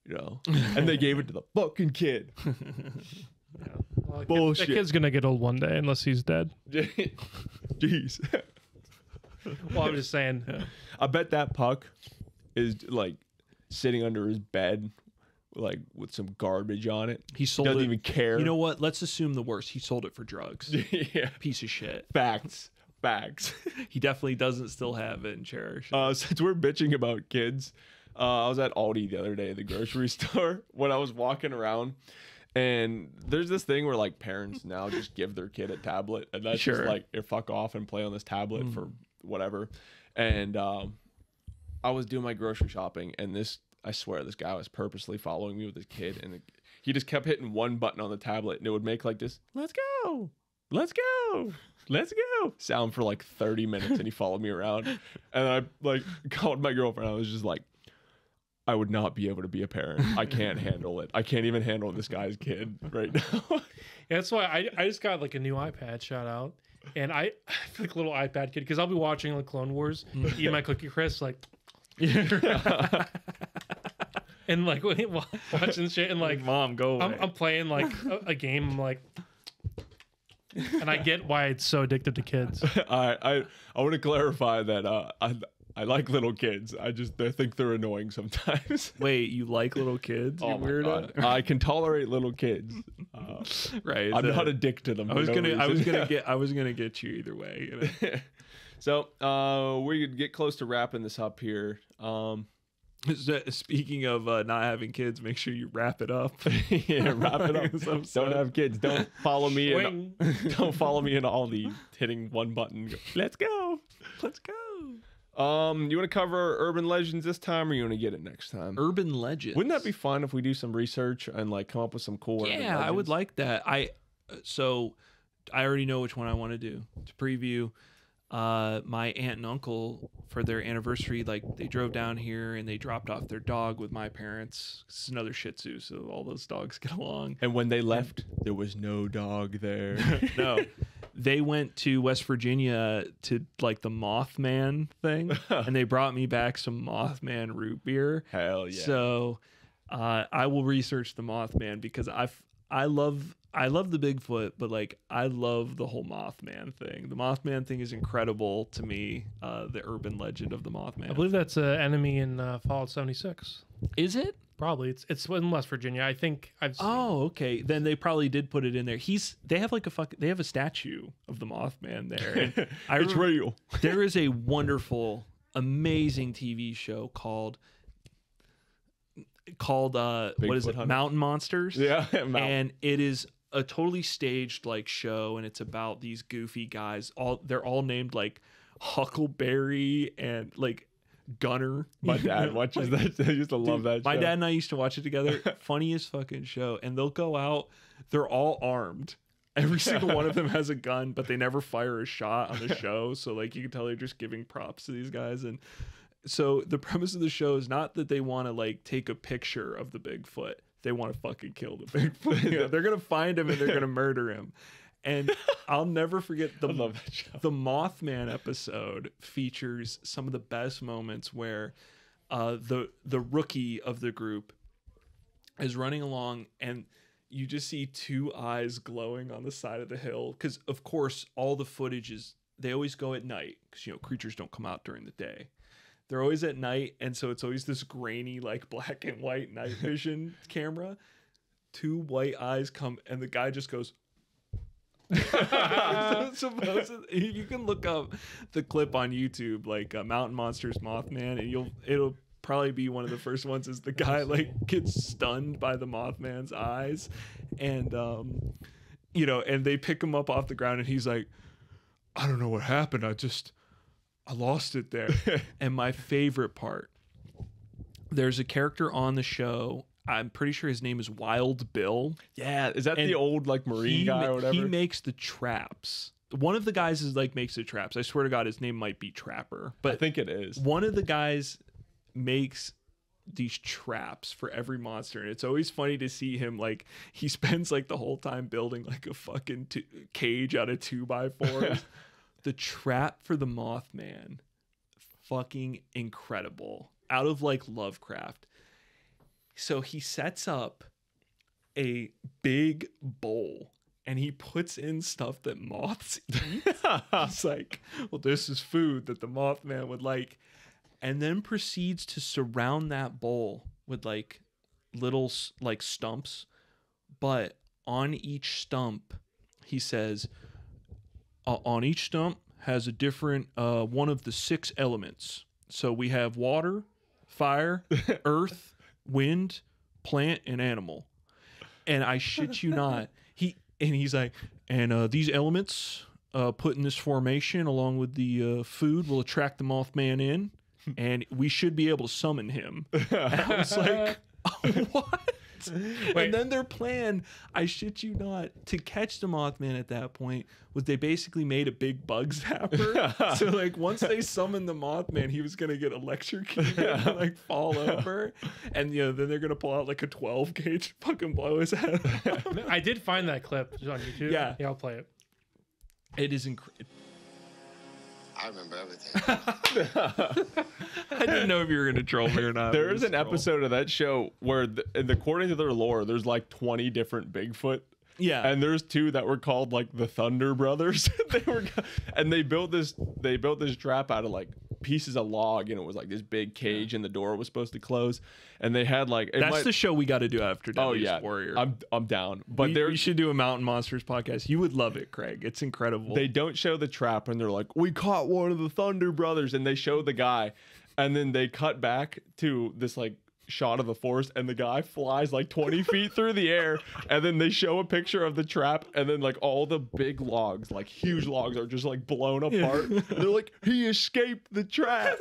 you know, and they gave it to the fucking kid. Well, Bullshit. That kid's gonna get old one day unless he's dead. Jeez. Well, I'm just saying. I bet that puck is like sitting under his bed, like with some garbage on it. He sold Doesn't it. even care. You know what? Let's assume the worst. He sold it for drugs. Yeah. Piece of shit. Facts. He definitely doesn't still have it and cherish it. Since we're bitching about kids, I was at Aldi the other day at the grocery store when I was walking around. And there's this thing where like parents now just give their kid a tablet, and that's just like, fuck off and play on this tablet for whatever. And I was doing my grocery shopping, and I swear this guy was purposely following me with his kid, and he just kept hitting one button on the tablet, and it would make like this, let's go, let's go, let's go sound for like 30 minutes, and he followed me around. And I like called my girlfriend. I was just like, I would not be able to be a parent. I can't handle it. I can't even handle this guy's kid right now. Yeah, that's why I just got like a new iPad, shout out. And I feel like a little iPad kid because I'll be watching like Clone Wars, eat my Cookie Crisp, like, and like watching shit, and like, Mom, go away. I'm playing like a game, I'm like, and I get why it's so addictive to kids. I want to clarify that I like little kids. I think they're annoying sometimes. Wait, you like little kids? You Oh my weirdo? God. I can tolerate little kids. Right. I'm not addicted to them. I was gonna reason. get you either way. You know? So we could get close to wrapping this up here. Speaking of not having kids, make sure you wrap it up. Yeah, wrap it up. Don't have kids. Don't follow me. Don't follow me in all the hitting one button. Let's go. Let's go. You want to cover urban legends this time, or you want to get it next time? Urban legends. Wouldn't that be fun if we do some research and like come up with some cool? urban Yeah, I would legends? like that. So I already know which one I want to do to preview. My aunt and uncle, for their anniversary, like they drove down here and they dropped off their dog with my parents. It's another Shih Tzu, so all those dogs get along. And when they left, there was no dog there. No, they went to West Virginia to like the Mothman thing, and they brought me back some Mothman root beer. Hell yeah! So I will research the Mothman because I love the Bigfoot, but like I love the whole Mothman thing. The Mothman thing is incredible to me. The urban legend of the Mothman. I believe that's an enemy in Fallout 76. Is it? Probably it's in West Virginia. I think I've seen. Oh, okay. Then they probably did put it in there. They have a statue of the Mothman there. And It's real. There is a wonderful, amazing TV show called what is it? Hunter. Mountain Monsters. Yeah, And it is a totally staged like show, and it's about these goofy guys. They're all named like Huckleberry and like Gunner. My dad watches that. I used to love that My show. dad and I used to watch it together. Funniest fucking show. And they'll go out, they're all armed. Every single one of them has a gun, but they never fire a shot on the show. So like you can tell they're just giving props to these guys. And so the premise of the show is not that they want to like take a picture of the Bigfoot. They want to fucking kill the Bigfoot. You know, they're gonna find him and they're gonna murder him. And I'll never forget I love that show. the Mothman episode features some of the best moments where the rookie of the group is running along and you just see two eyes glowing on the side of the hill, because of course all the footage is, they always go at night because, you know, creatures don't come out during the day. They're always at night, and so it's always this grainy like black and white night vision camera. Two white eyes come and the guy just goes you can look up the clip on YouTube, like Mountain Monsters Mothman, and it'll probably be one of the first ones, is the guy like gets stunned by the Mothman's eyes, and you know, and they pick him up off the ground and he's like, I don't know what happened, I lost it there. And my favorite part, there's a character on the show, I'm pretty sure his name is Wild Bill. Yeah, is that And the old like Marine guy or whatever? He makes the traps. One of the guys is like makes the traps. I swear to God, his name might be Trapper. But I think it is. one of the guys makes these traps for every monster, and it's always funny to see him, like he spends like the whole time building like a fucking cage out of 2x4s. The trap for the Mothman, fucking incredible, out of like Lovecraft. So he sets up a big bowl and he puts in stuff that moths eat. It's like, well, this is food that the Mothman would like, and then proceeds to surround that bowl with like little like stumps, but on each stump he says, on each stump has a different one of the 6 elements. So we have water, fire, earth, wind, plant, and animal. And I shit you not, he's like, and these elements put in this formation along with the food will attract the Mothman in, and we should be able to summon him. And I was like, what? And then their plan, I shit you not, to catch the Mothman at that point was they basically made a big bug zapper. So like once they summoned the Mothman, he was gonna get electrocuted and like fall over, and you know then they're gonna pull out like a 12 gauge, fucking blow his head off. I did find that clip on YouTube. Yeah. I'll play it. It is incredible. I remember everything. I didn't know if you were gonna troll me or not. There is an episode of that show where, according to their lore, there's like 20 different Bigfoot. Yeah. And there's 2 that were called like the Thunder Brothers. They built this trap out of like pieces of log, and it was like this big cage, and the door was supposed to close. And they had like That's the show we got to do after Deadliest Warrior. I'm down. But we should do a Mountain Monsters podcast. You would love it, Craig. It's incredible. They don't show the trap, and they're like, we caught one of the Thunder Brothers, and they show the guy, and then they cut back to this like shot of the forest, and the guy flies like 20 feet through the air, and then they show a picture of the trap, and then like all the big logs, like huge logs, are just like blown apart. And they're like, he escaped the trap.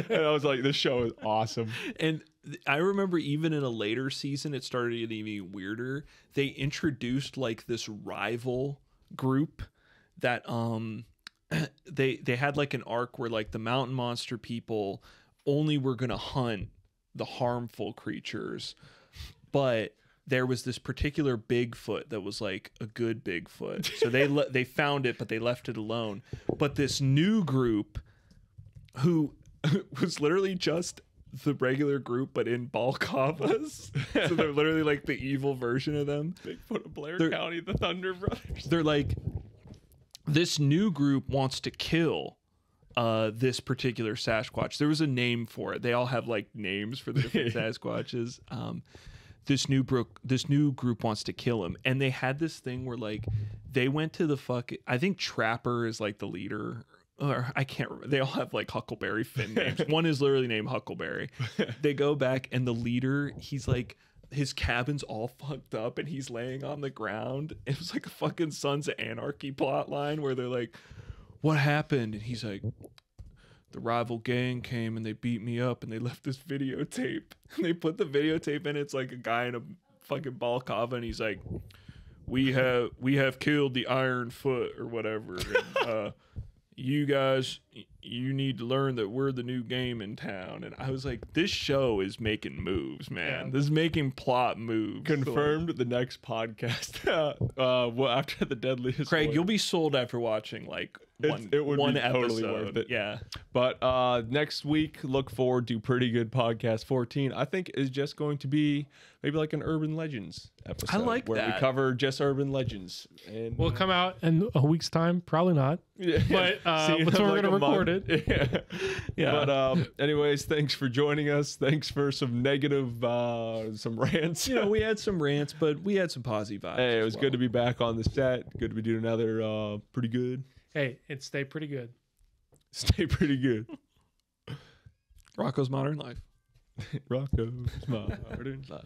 And I was like, this show is awesome. And I remember even in a later season, it started getting even weirder. They introduced like this rival group that they had like an arc where like the mountain monster people only were gonna hunt the harmful creatures, but there was this particular Bigfoot that was like a good Bigfoot, so they found it, but they left it alone. But this new group, who was literally just the regular group but in balaclavas, so they're literally like the evil version of them. Bigfoot of Blair County, the Thunder Brothers. They're like, this new group wants to kill this particular Sasquatch. There was a name for it. They all have like names for the different Sasquatches. This new group wants to kill him, and they had this thing where like they went to I think Trapper is like the leader, or I can't remember. They all have like Huckleberry Finn names. One is literally named Huckleberry. They go back, and the leader, he's like, his cabin's all fucked up and he's laying on the ground. It was like a fucking Sons of Anarchy plot line where they're like, what happened? And he's like, the rival gang came and they beat me up and they left this videotape. And they put the videotape in. It's like a guy in a fucking balaclava and he's like, we have killed the Iron Foot or whatever. And, you guys, you need to learn that we're the new game in town. And I was like, this show is making moves, man. Yeah. This is making plot moves. Confirmed the next podcast. Well, after the deadliest. Craig, one. you'll be sold after watching like It would one be episode. totally worth it. Yeah. But next week, look forward to Pretty Good Podcast 14. I think is just going to be maybe like an urban legends episode. I like where that. we cover just urban legends. And Will it come out in a week's time? Probably not. yeah. But See you but in so we're like gonna a month. record it. Yeah. Yeah. But anyways, thanks for joining us. Thanks for some negative, some rants. You know, we had some rants, but we had some positive vibes. Hey, it as was well. good to be back on the set. Good to be doing another Pretty Good. Hey, it stayed pretty good. Stay pretty good. Rocco's Modern Life. Rocco's Modern Life.